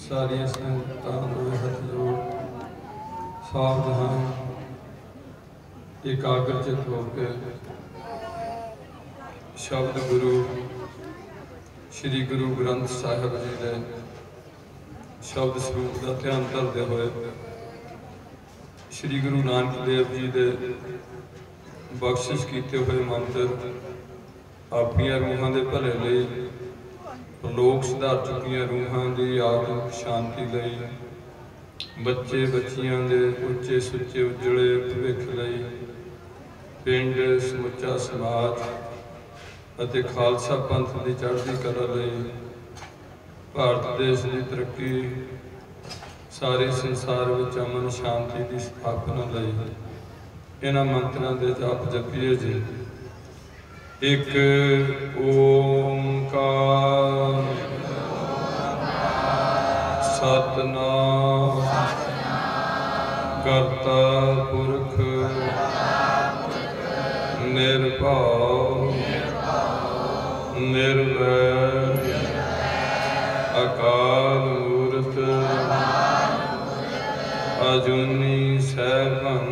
सारिया संगतां दे हथ जोड़ सावधान एकाग्रचित होकर शब्द गुरु श्री गुरु ग्रंथ साहिब जी के शब्द स्वरूप का ध्यान करते हुए श्री गुरु नानक देव जी के बख्शिश किए हुए मंत्र अपनिया रूहां के भले लिए लोक सुधार चुकिया रूहां की आत्मिक शांति लई बच्चे बच्चियां दे उच्चे सुच्चे उजड़े भविख लई पिंड समुचा समाज ਅਤੇ खालसा पंथ की चढ़ती कला लई भारत देश की तरक्की सारे संसार में अमन शांति की स्थापना लई इन्हां मंत्रों के जाप जपीए जी। एक ओंकार सतनाम करता पुरख निर्भव निर्वैर अकाल मूर्त अजूनी सैभं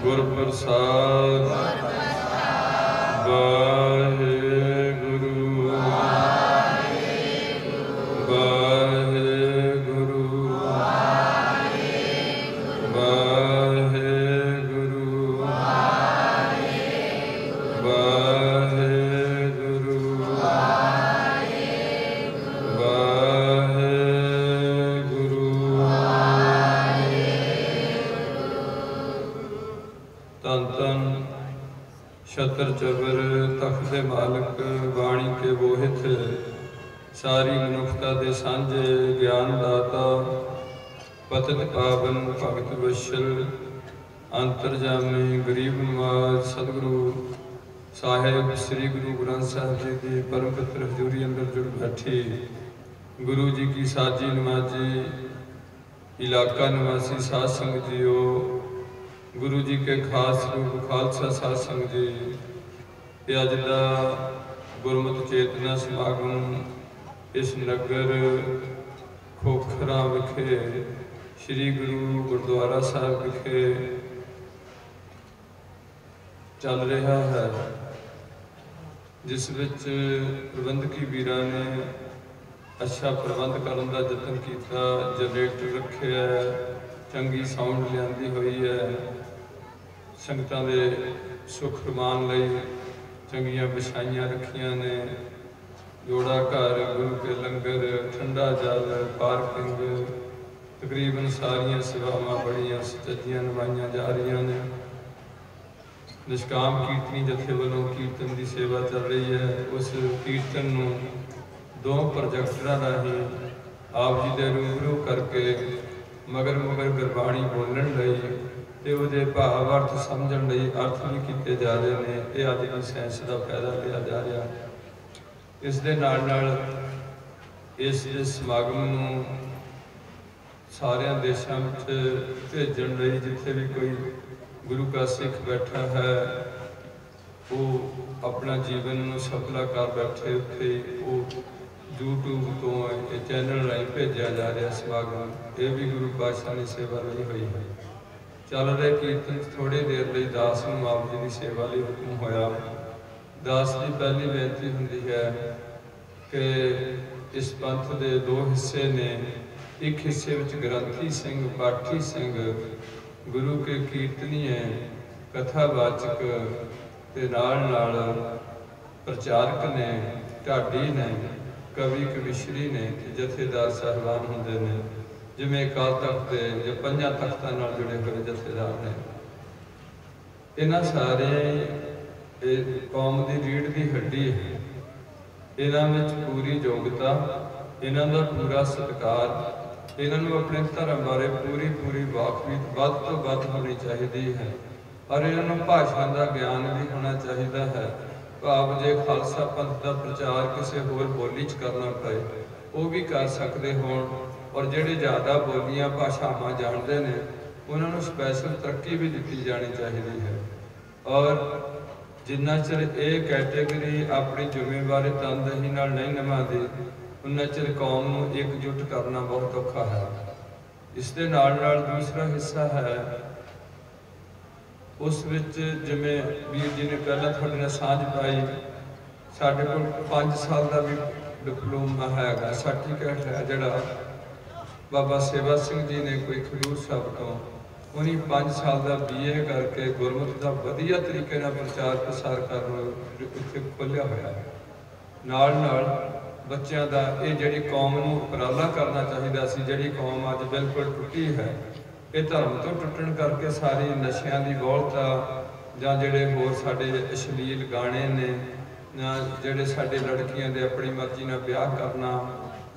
गुर प्रसाद वाहेगुरु वाहेगुरु छतर चबर तख्त दे मालक बाणी के बोहित सारी मनुखता दे सांझे ज्ञान दाता पतित पावन भगत वशल अंतरजामी गरीब नवाज सतगुरु साहिब श्री गुरु ग्रंथ साहिब जी की परम पवित्र हजूरी अंदर जुड़ बैठी गुरु जी की साजी नमाजी इलाका निवासी साध संगत जीओ गुरु जी के खास रूप खालसा साध संगत जी ते अज दा गुरमत चेतना समागम इस नगर खोखरा विखे श्री गुरु गुरुद्वारा साहब विखे चल रहा है जिस विच प्रबंधकी वीरां ने अच्छा प्रबंध करने का यतन किया जनरेटर रखे है चंगी साउंड लियांदी हुई है संगतां दे सुख रमान लई चंगियां बिछाइयां रखियां ने जोड़ा घर गुरु के लंगर ठंडा जल पार्किंग तकरीबन सारियां सेवावां बड़ियां सचजियां निभाइयां जा रही ने। निष्काम कीर्तनी जथे वालों कीर्तन की सेवा चल रही है उस कीर्तन नूं दो प्रोजेक्टरां राहीं आप जी दे रूबरू करके मगर मगर गुरबाणी बोलण लई ते उहदे भाव अर्थ समझण लई अर्थ भी किए जा रहे हैं। ये अज की साइंस का फायदा लिया जा रहा। इस दे नाल नाल इस समागम नूं सारियां देशां विच भेजण लई जिथे भी कोई गुरु का सिख बैठा है वो अपना जीवन नूं सफला कर बैठे उत्थे वो यूट्यूब तो ये चैनल राही भेजा जा रहा समागम ये भी गुरु पातशाह ने सेवा ली हुई है। चल रहे कीर्तन थोड़ी देर लिए दास नूं आप जी की सेवा लिए हुक्म होया। दास की पहली बेनती हुंदी है कि इस पंथ के दो हिस्से ने एक हिस्से विच ग्रंथी सिंह पाठी सिंह गुरु के कीर्तनी है कथावाचक ते नाल नाल प्रचारक ने ढाडी ने कवि कविश्री ने जथेदार साहबान होंदे ने जिमें अकाल तख्त के या पंजा तख्तां नाल जुड़े हुए जथेदार ने। इन्हां सारे कौम की रीढ़ की हड्डी है। इन्हां विच पूरी योग्यता इन्हां दा पूरा सत्कार इन्हां नूं अपने धर्म बारे पूरी पूरी वाकफीत वध तो वध होनी चाहिए है और इन्हां नूं भाषा का ज्ञान भी होना चाहिए है। भाव जे खालसा पंथ का प्रचार किसी होर बोली च करना पए वो भी कर सकते होण और जिहड़े ज़्यादा बोलियां भाषावां जानते हैं उन्होंने स्पैशल तरक्की भी दी जानी चाहिए है। और जिन्ना चिर ये कैटेगरी अपनी जिम्मेवारी तनदेही नाल नहीं निभाती उन्ना चिर कौम नूं एकजुट करना बहुत औखा है। इस दे नाल दूसरा हिस्सा है, उस विच जिवें वीर जी ने पहला तुहाडे नाल सांझ पाई, साडे कोल 5 साल का भी डिप्लोमा हैगा, सर्टिफिकेट है जिहड़ा बाबा सेवा सिंह जी ने कोई खडूर साहब तो उन्हीं 5 साल का BA करके गुरमत का वधिया तरीके नाल प्रचार प्रसार करना उत्थे खोलिया होया है। नाल नाल बच्चों का ये जिहड़ी कौम नूं उपराला करना चाहिए सी, जिहड़ी कौम अज बिल्कुल टुटी है, ये धर्म तो टुटण करके सारी नशियां दी गौलता जां जिहड़े होर साडे अश्लील गाने ने, जिहड़े साडे लड़कियां दे अपनी मर्जी नाल ब्याह करना,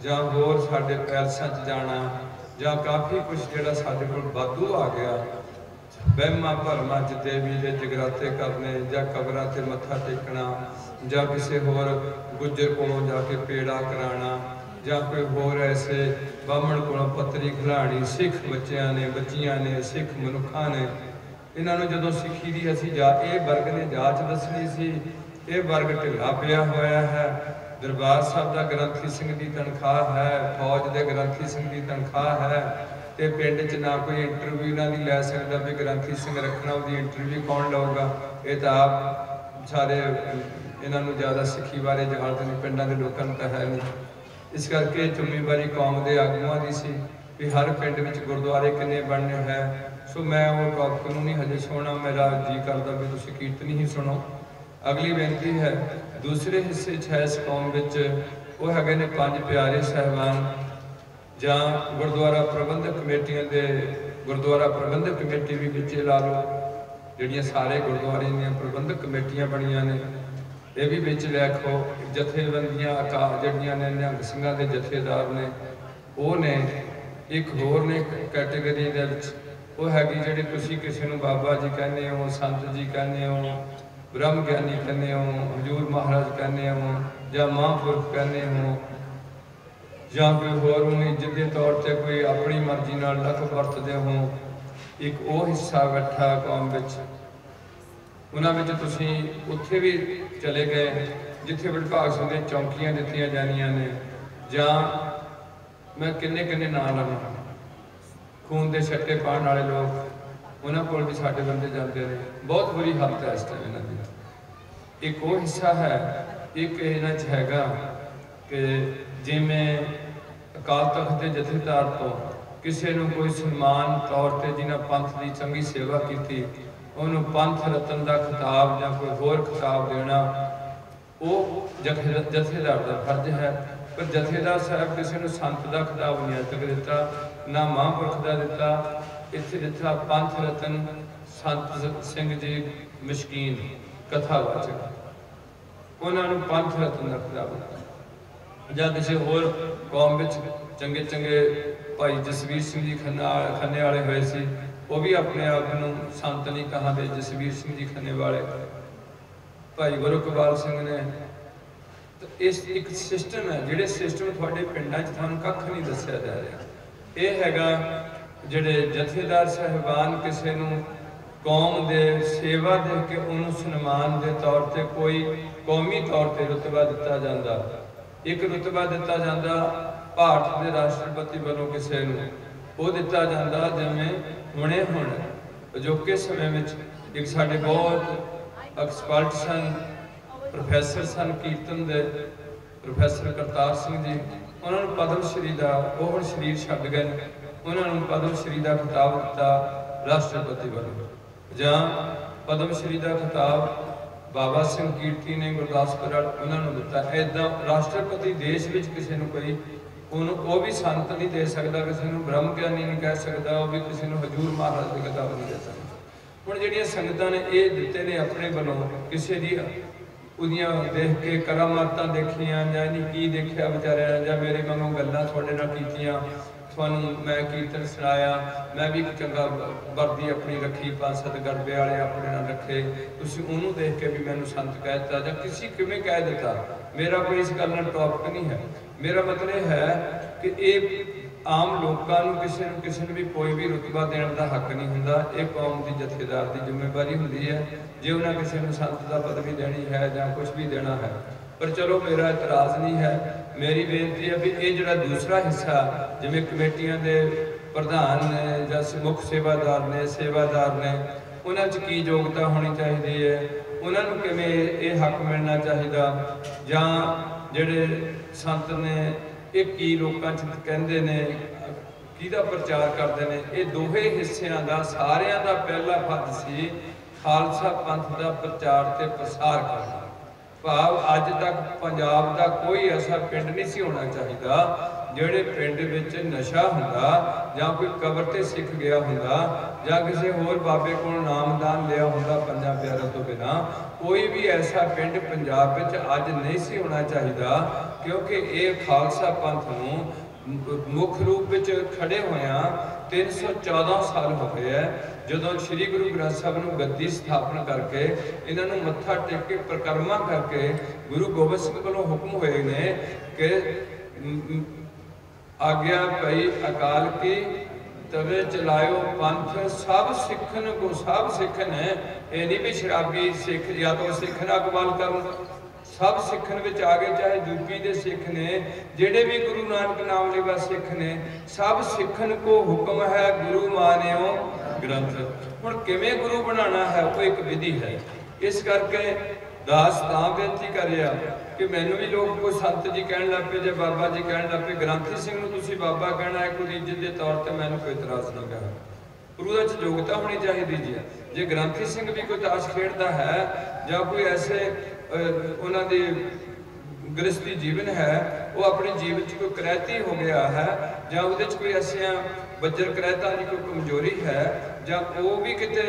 जां होर साडे पैलसां च जाना, जां काफ़ी कुछ जिहड़ा साडे कोल वाधू आ गया, वहमां भरमां च देवी दे जगराते करने, जां कबरां ते मत्था टेकना, जां किसी होर गुज्जर कोलों जाके पेड़ा कराना, जां कोई होर ऐसे बामण कोलों पत्तरी खिलानी, सिख बच्चियां ने, बच्चियां ने, सिख मनुखा ने, इन्हों जदों सिखी दी असी जा ये वर्ग ने जाच दसनी सी, ये वर्ग ढिला पिया होया है। दरबार साहब का ग्रंथी सिंह की तनख्वाह है, फौज के ग्रंथी सिंह की तनख्वाह है, तो पिंड च ना कोई इंटरव्यू इन्हों की लै सकता भी ग्रंथी सिंह रखना, उसकी इंटरव्यू कौन लऊगा? ये तो आप सारे इन्हों ज़्यादा सिक्खी बारे जानते नहीं, पिंडों के लोगों को तो है नहीं। इस करके जिम्मेवारी कौम के आगुआं की सी भी हर पिंड में गुरुद्वारे किन्ने बनने हैं। सो मैं वो टॉपिक नहीं हजे सुनना, मेरा जी करता भी तुसीं कीर्तन ही सुनो। अगली बेनती है दूसरे हिस्से है इस कौम विच, वो है ने 5 प्यारे साहिबान जां गुरुद्वारा प्रबंधक कमेटियां दे, गुरुद्वारा प्रबंधक कमेटी भी विचे ला लो, जिहड़ियां सारे गुरुद्वारे दीयां प्रबंधक कमेटियां बणियां ने, ये भी विच लिखो। जथेबंदियां जिहड़ियां ने निहंग सिंघां दे जथेदार ने, वो ने एक होर ने कैटेगरी दे विच वो हैगी जिहड़ी तुसीं किसी नूं बाबा जी कहने हो, संत जी कहने हो, ब्रह्म ज्ञानी कहने हो, हजूर महाराज कहने हो, या महापुरुष कहने हो, या कोई होर उन्हें इज्जत के तौर पर कोई अपनी मर्जी नाल लख वरतदे हो। एक वो हिस्सा बैठा कौम विच, उन्होंने तुसीं उत्थे भी चले गए जिथे विभाग सिंह दी चौंकियां दित्तियां जानियां ने, जां मैं किन्ने किन्ने नाम लवां, खून के छट्टे पाने वाले लोग, उन्होंने कोल भी साडे बंदे जाते हैं। बहुत बुरी हालत है इस टाइम इन्हां दी। एक वो हिस्सा है, एक इन्हां च हैगा कि जिवें अकाल तख्त के जथेदार तो किसी नूं कोई सन्मान तौर पर जिन्हां पंथ की चंगी सेवा की, उन्होंने पंथ रतन का खिताब या कोई होर खिताब देना, वो जथेदार का फर्ज है। पर जथेदार साहब किसी को संत का खिताब नहीं अज तक दिता, ना महापुरख का दिता, इत्थे दिता पंथ रतन संत सिंह जी मशकीन कथावाचक, उन्होंने पंथ रतन का खिताब दिता। या किसी होर कौम में चंगे चंगे भाई जसवीर सिंह जी खन्ने वाले हुए सी, वो भी अपने आप को संत नहीं कहाते, जसवीर सिंह जी खन्ने वाले, भाई गुरुकपाल सिंह ने। तो इस एक सिस्टम है, जिहड़े सिस्टम थोड़े पिंडां च तुहानूं कख नहीं दस्सिया जा रहा, ये हैगा जिहड़े जथेदार साहिबान किसी नूं कौम दे सेवा दे के उन्होंने सन्मान के तौर पर कोई कौमी तौर पर रुतबा दिता जाता, एक रुतबा दिता जाता भारत के राष्ट्रपति वालों किसी नूं वो दिता जाता, जिवें हुणे हुण अजोके समय में एक साडे बहुत एक्सपर्ट सन प्रोफैसर सन कीर्तन दे, प्रोफैसर करतार सिंह जी, उन्होंने पद्म श्री का, वो हुण शरीर छड्ड गए, उन्होंने पद्म श्री का खिताब दिता राष्ट्रपति वालों, जां पद्म श्री का खिताब बाबा सिंह कीर्ति ने गुरदासपुर उन्होंने दिता। इदा राष्ट्रपति देश में किसी को कोई वो भी संत नहीं दे सकता, किसी को ब्रह्म ज्ञानी नहीं कह सकता, वो भी किसी को हजूर महाराज की किताब नहीं दे सकता। हुण जिहड़ियां संगतां ने ये दिते ने अपने वालों, किसी दी उहदियां देख के करामातां देखियां जां नहीं की देखिया बेचारे, जां मेरे वांगू गल्लां तुहाडे नाल कीतियां, तुहानूं मैं कीर्तन सुनाया, मैं भी चंगा वर्दी अपनी रखी, 5-7 गरबे वाले अपने नाल रखे, तुसीं उहनूं देख के भी मैनूं संत कह दिता जां किसी किवें कह दिता। मेरा कोई इस गल नाल टॉपिक नहीं है, मेरा मतलब है कि ये आम लोगों किसी भी कोई भी रुतबा देने का हक नहीं होंदा, ये कौम की जथेदार की जिम्मेवारी होंदी है जे उन्हें किसी को संत का पदवी देनी है या कुछ भी देना है। पर चलो मेरा इतराज़ नहीं है, मेरी बेनती है भी ये जो दूसरा हिस्सा जिमें कमेटियां के प्रधान ने या मुख सेवादार ने उन्होंने की योग्यता होनी चाहिए है, उन्होंने किमें ये हक मिलना चाहिए, या जेडे संत ने ये की लोगों कहते ने किहदा प्रचार करते हैं। ये दोहे हिस्सों का सारिया का पहला फर्ज सी खालसा पंथ का प्रचार ते प्रसार करना। भाव अज तक पंजाब का कोई ऐसा पिंड नहीं सी होना चाहिए ਜਿਹੜੇ ਪਿੰਡ ਵਿੱਚ नशा ਹੁੰਦਾ ਜਾਂ कोई कबर ते सिख गया ਹੁੰਦਾ ਜਾਂ किसी होर बाबे को नामदान लिया ਹੁੰਦਾ ਪੰਜਾਂ ਪਿਆਰਿਆਂ ਤੋਂ बिना कोई भी ऐसा पिंड पंजाब ਵਿੱਚ अज नहीं सी होना चाहिए, क्योंकि ये खालसा पंथ ਨੂੰ मुख रूप ਵਿੱਚ खड़े होया 314 साल हो गए है। ਜਦੋਂ श्री गुरु ग्रंथ साहब ਨੂੰ ਗੱਦੀ ਸਥਾਪਨ करके ਇਹਨਾਂ ਨੂੰ ਮੱਥਾ ਟੇਕ ਕੇ ਪ੍ਰਕਰਮਾ करके गुरु गोबिंद सिंह ਕੋਲੋਂ हुक्म होए ने कि आज्ञा पई अकाल की तवे चलायो पंथ सब सिखन को सब सिखन है। ये नहीं भी शराबी सिख या तो सिख ना अगवाल कर, सब सिखन विच आ गए, चाहे यूपी के सिख ने जेडे भी गुरु नानक नाम लेवा सिख ने सब सिखन को हुक्म है गुरु मानियो ग्रंथ। हुण किवें गुरु बनाना है वो एक विधि है। इस करके दास तां बेनती कर रहा कि मैनू भी लोग कोई संत जी कह लग पे जो बाबा जी कह लग पे ग्रंथी सिंह नूं तुसीं बाबा कहना है, कोई इज्जत के तौर पर मैनू कोई इतराज़ नहीं गा, पर उहदे योग्यता होनी चाहिए जी। जे ग्रंथी सिंह भी कोई ताश खेडदा है या कोई ऐसे उन्हां दी गृहस्थी जीवन है वो अपने जीवन च कोई करैती हो गया है या उहदे च कोई ऐसिया बजर करैता की कोई कमजोरी है ਜਾਂ ਉਹ भी किते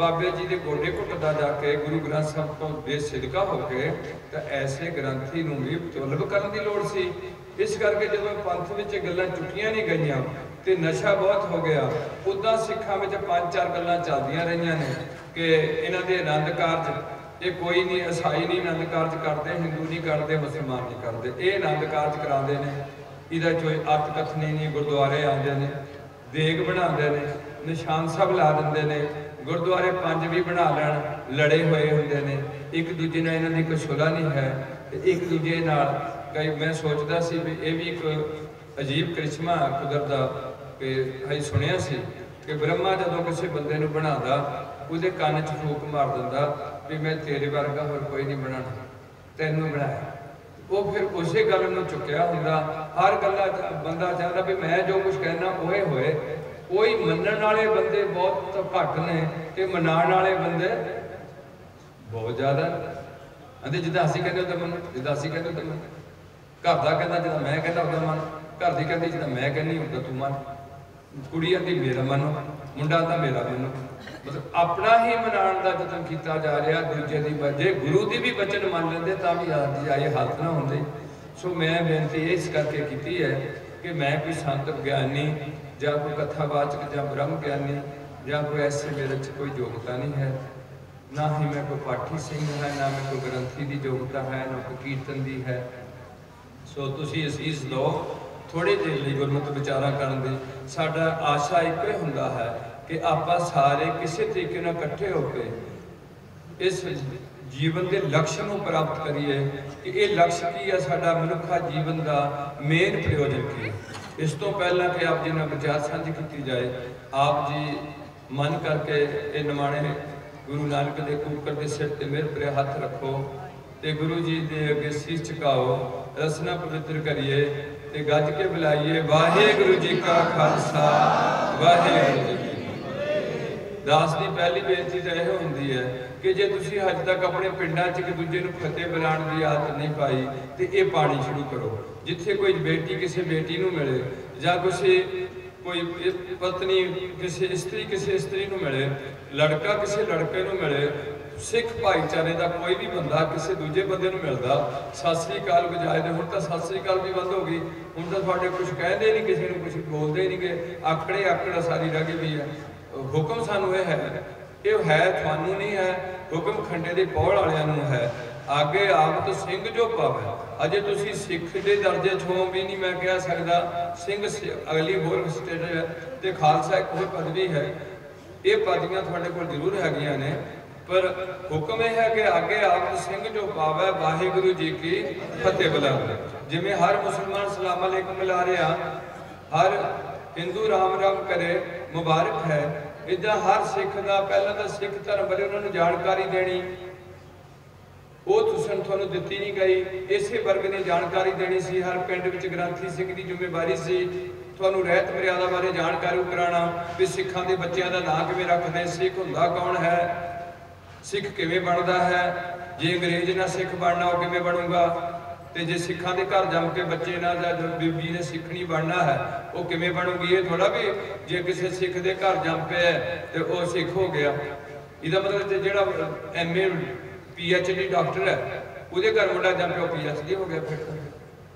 बाबे जी के गोडे घुटदा जाके गुरु ग्रंथ साहब तो बेसिदका होके तो ऐसे ग्रंथी नूं भी तलब करन दी लोड़ सी। इस करके जो पंथ विच गल्लां चुकियां नहीं गईयां ते नशा बहुत हो गया, उदां सिखां विच 5-4 गल्लां चलदियां रहियां ने कि इन्हां दे आनंद कारज ये कोई नहीं, ईसाई नहीं आनंद कारज करते, हिंदू नहीं करते, मुसलमान नहीं करते, ये आनंद कारज कराते हैं। इहदा कोई अर्थ कथनी नहीं, गुरुद्वारे आते हैं, देग बनाते हैं, निशान सब ला देंगे ने, गुरुद्वारे 5 भी बना लैन, लड़े हुए होंगे ने, एक दूजे नाल इन्हां दी कोई सुलह नहीं है, एक दूजे नाल कई मैं सोचता सी भी ये भी एक अजीब करिश्मा कुदरत दा कि असीं सुनिया सी कि ब्रह्मा जदों किसी बंदे नूं बनांदा उहदे कंन च फूक मार दिंदा भी मैं तेरे वर्गा होर कोई नहीं बनाना, तैनूं बनाया। वो फिर उसे गल नूं चुक्या हुंदा, हर गल्ला बंदा चाहता भी मैं जो कुछ कहना ओए होए। कोई मनण वाले बंदे बहुत घट ने ते मनाण वाले बंदे बहुत ज्यादा। आंदे जिद्दां असीं कहंदे उदां मन, जिद्दां असीं कहंदे उदां मन, घर दा कहंदा जिद्दां मैं कहंदा उदां मन, घर दी कहंदी जिद्दां मैं कहनी उदां तूं मन, कुड़ी आंदी मेरा मनो, मुंडा आंदा मेरा मनो, मतलब अपना ही मनाण दा जतन कीता जा रहा, दूजे दी जे गुरु दी भी वचन मान लेंदे तां भी आए हालत ना होंदे। सो मैं बेनती इस करके कीती है कि मैं कोई संत ज्ञानी या कोई कथावाचक या ब्रह्म ज्ञानी या कोई ऐसे मेरे च कोई योग्यता नहीं है, ना ही मैं कोई पाठी सिंह है, ना मैं कोई ग्रंथी की योग्यता है, ना कोई कीर्तन की है। सो तुसी असीस दो थोड़े देर लिए गुरमत विचारा करन दी। साडा आशा एक ही हुंदा है कि आपां सारे किसी तरीके नाल इकट्ठे होकर इस जीवन के लक्ष्य को प्राप्त करिए कि ये लक्ष्य की है, साडा मनुखा जीवन का मेन प्रयोजन की है। इस तो पहला कि आप जी ने विचार साझी की जाए, आप जी मन करके ये निमाणे गुरु नानक के कूकर के सिर ते मेरे पर हथ रखो ते गुरु जी के अगे शीश झुकाओ, रसना पवित्र करिए ते गज के बुलाइए वाहेगुरु जी का खालसा वाहेगुरु जी। दास की पहली बेनती तो यह होंगी है कि जे तुसी अज तक अपने पिंडां च एक दूजे नूं फतेह बुलाउण की आदत नहीं पाई तो ये पानी शुरू करो। जिथे कोई बेटी किसी बेटी नूं मिले या किसी कोई पत्नी किसी इस्त्री नूं मिले, लड़का किसी लड़के नूं मिले, सिख भाईचारे का कोई भी बंदा किसी दूजे बंदे नूं मिलदा सत श्री अकाल बजाए दे। हुण तां सत श्री अकाल भी बंद हो गई, हुण तां तुहाडे कुछ कहते नहीं, किसी नूं कुछ बोलते नहीं गए, आकड़े आकड़ सारी रह गई है। हुक्म सानू ये है थानू नहीं है, हुक्म खंडे के पौड़ वालियां नूं है। आगे आप तो सिंह जो पावे, अजे तुसी सिख के दर्जे छो भी नहीं मैं कह सकता, सिंह अगली होर स्टेट है तो खालसा एक होर पदवी है। ये पदवियां तुहाडे कोल जरूर हैगियां ने, पर हुक्म यह है कि आगे आप सिंह जो पावे वाहिगुरु जी की फतेह बुलावे। जिमें हर मुसलमान सलाम अलैकुम मिला रहा, हर हिंदू राम राम करे मुबारक है, इदा हर सिख का पहला तो सिख धर्म बारे उन्होंने जानकारी देनी, वो तुहानू दिती नहीं गई। इसे वर्ग ने जानकारी देनी सी, हर पिंड विच ग्रंथी सिंह की जिम्मेवारी सी तुहानू रहत मर्यादा बारे जानकारी कराना भी सिखां दे बच्चों का नाम किवें रखदे, सिख हुंदा कौन है, सिख किवें बनदा है, जे अंग्रेज ना सिख बनना वो किवें बनूगा, तो जे सिखां दे घर जम के बच्चे ना जां बीबी ने सिखनी बनना है वो किवें बनूगी। ये थोड़ा भी जे किसी सिख दे घर जम पे है तो वह सिख हो गया, इसका मतलब जिहड़ा MA PhD डॉक्टर है उसके घर मुंडा जम पे PhD हो गया। फिर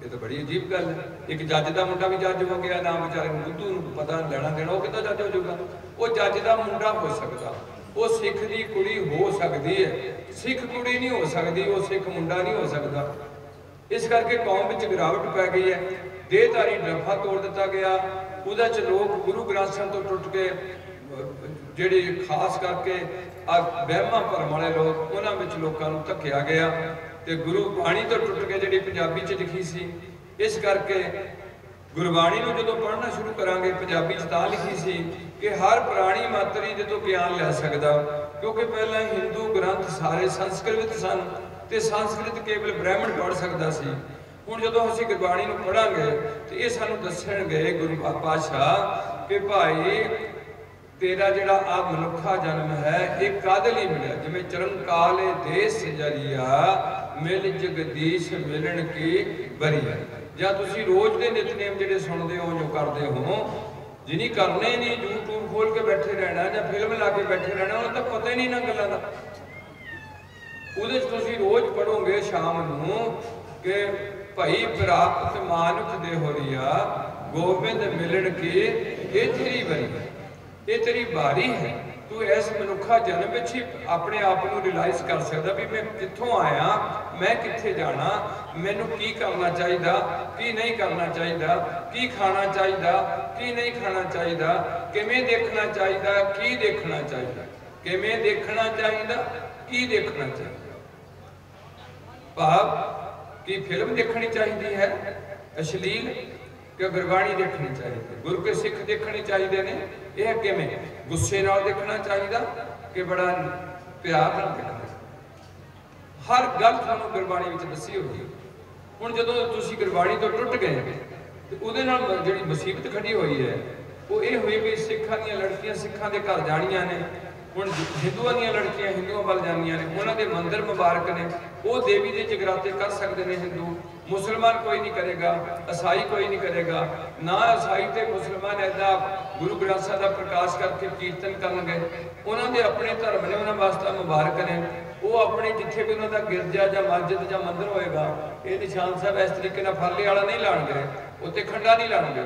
ये तो बड़ी अजीब गल है। एक जज का मुंडा भी जज हो गया, ना बेचारे बुद्धू पता लेना देना, वो कितना जज हो जाऊगा। वो जज का मुंडा हो सकता, वो सिख की कुड़ी हो सकती है, सिख कुड़ी नहीं हो सकती, वो सिख मुंडा नहीं हो सकता। इस करके कौम में गिरावट पै गई है, देहधारी डफा तोड़ दिता गया, उहदे च लोग गुरु ग्रंथ साहिब तो टुट के जिहड़े खास करके वहमां भरम वाले लोग उन्होंने लोगों को धक्या गया, तो गुरु बाणी तो टुट के जिहड़ी पंजाबी च लिखी सी। इस करके गुरबाणी को जो पढ़ना शुरू करांगे पंजाबी च तां लिखी सी कि हर पुरानी मातरी दे तो ज्ञान लै सकदा, क्योंकि पहला हिंदू ग्रंथ सारे संस्कृत सन ते संस्कृत केवल ब्राह्मण पढ़ सकता सी। हुण जदों असीं गुरबाणी नूं पढ़ांगे तो ये सानूं दस्सणगे गुरु पातशाह कि भाई तेरा जिहड़ा आ मनुखा जन्म है ये कादे लई मिलिया, जिवें चरनकाले देश जरिया मिल जगदीश मिलन की बरिया। जां तुसीं रोज दे नितनेम जिहड़े सुणदे हो जो करदे हो, जिन्हीं करने नहीं यूट्यूब खोल के बैठे रहना या फिल्म ला के बैठे रहना, उन्हें तो पता ही नहीं ना गल्लां दा। उहदे च तुसीं रोज पढ़ोगे शाम नूं कि भाई प्राप्त मानुख दे होरिया गोबिंद मिलन की ये तेरी बरी, ये तेरी बारी है। तू इस मनुखा जन्म में ही अपने आप को रियलाइज कर सकता भी मैं कित्थों आया, मैं कित्थे जाना, मैनू की करना चाहिए की नहीं करना चाहिए, की खाना चाहिए की नहीं खाना चाहिए, किवें देखना चाहिए की देखना चाहिए, किवें देखना चाहिए की देखना चाहिए। भाव की फिल्म देखनी चाहिए है अश्लील कि गुरबाणी देखनी चाहिए, गुरु के सिख देखने चाहिए ने, यह किवें गुस्से नाल देखना चाहिए कि बड़ा प्यार नाल देखना। हर गल तुहानूं गुरबाणी विच दसी होगी। हुण जदों तुसीं गुरबाणी तो टुट गए तो उहदे नाल जिहड़ी मुसीबत खड़ी हुई है वो ये हुई भी सिखां दीयां लड़कियां सिखां दे घर जाणियां ने, हुण हिंदुआं दीयां लड़कियां हिंदुआं वल जांदियां ने, उन्हां दे मंदिर मुबारक ने, वो देवी दे जगराते कर सकते हैं हिंदू, मुसलमान कोई नहीं करेगा, ईसाई कोई नहीं करेगा ना। ईसाई ते मुसलमान ऐसा गुरु ग्रंथ साहिब का प्रकाश करके कीर्तन करनगे, उन्होंने अपने धर्म ने उन्होंने वास्ते मुबारक ने, वो अपने जिथे भी उन्होंने गिरजा या मस्जिद या मंदिर होएगा ये निशान साहब इस तरीके ना फाले वाला नहीं लाणगे, उत्ते खंडा नहीं लाणगे,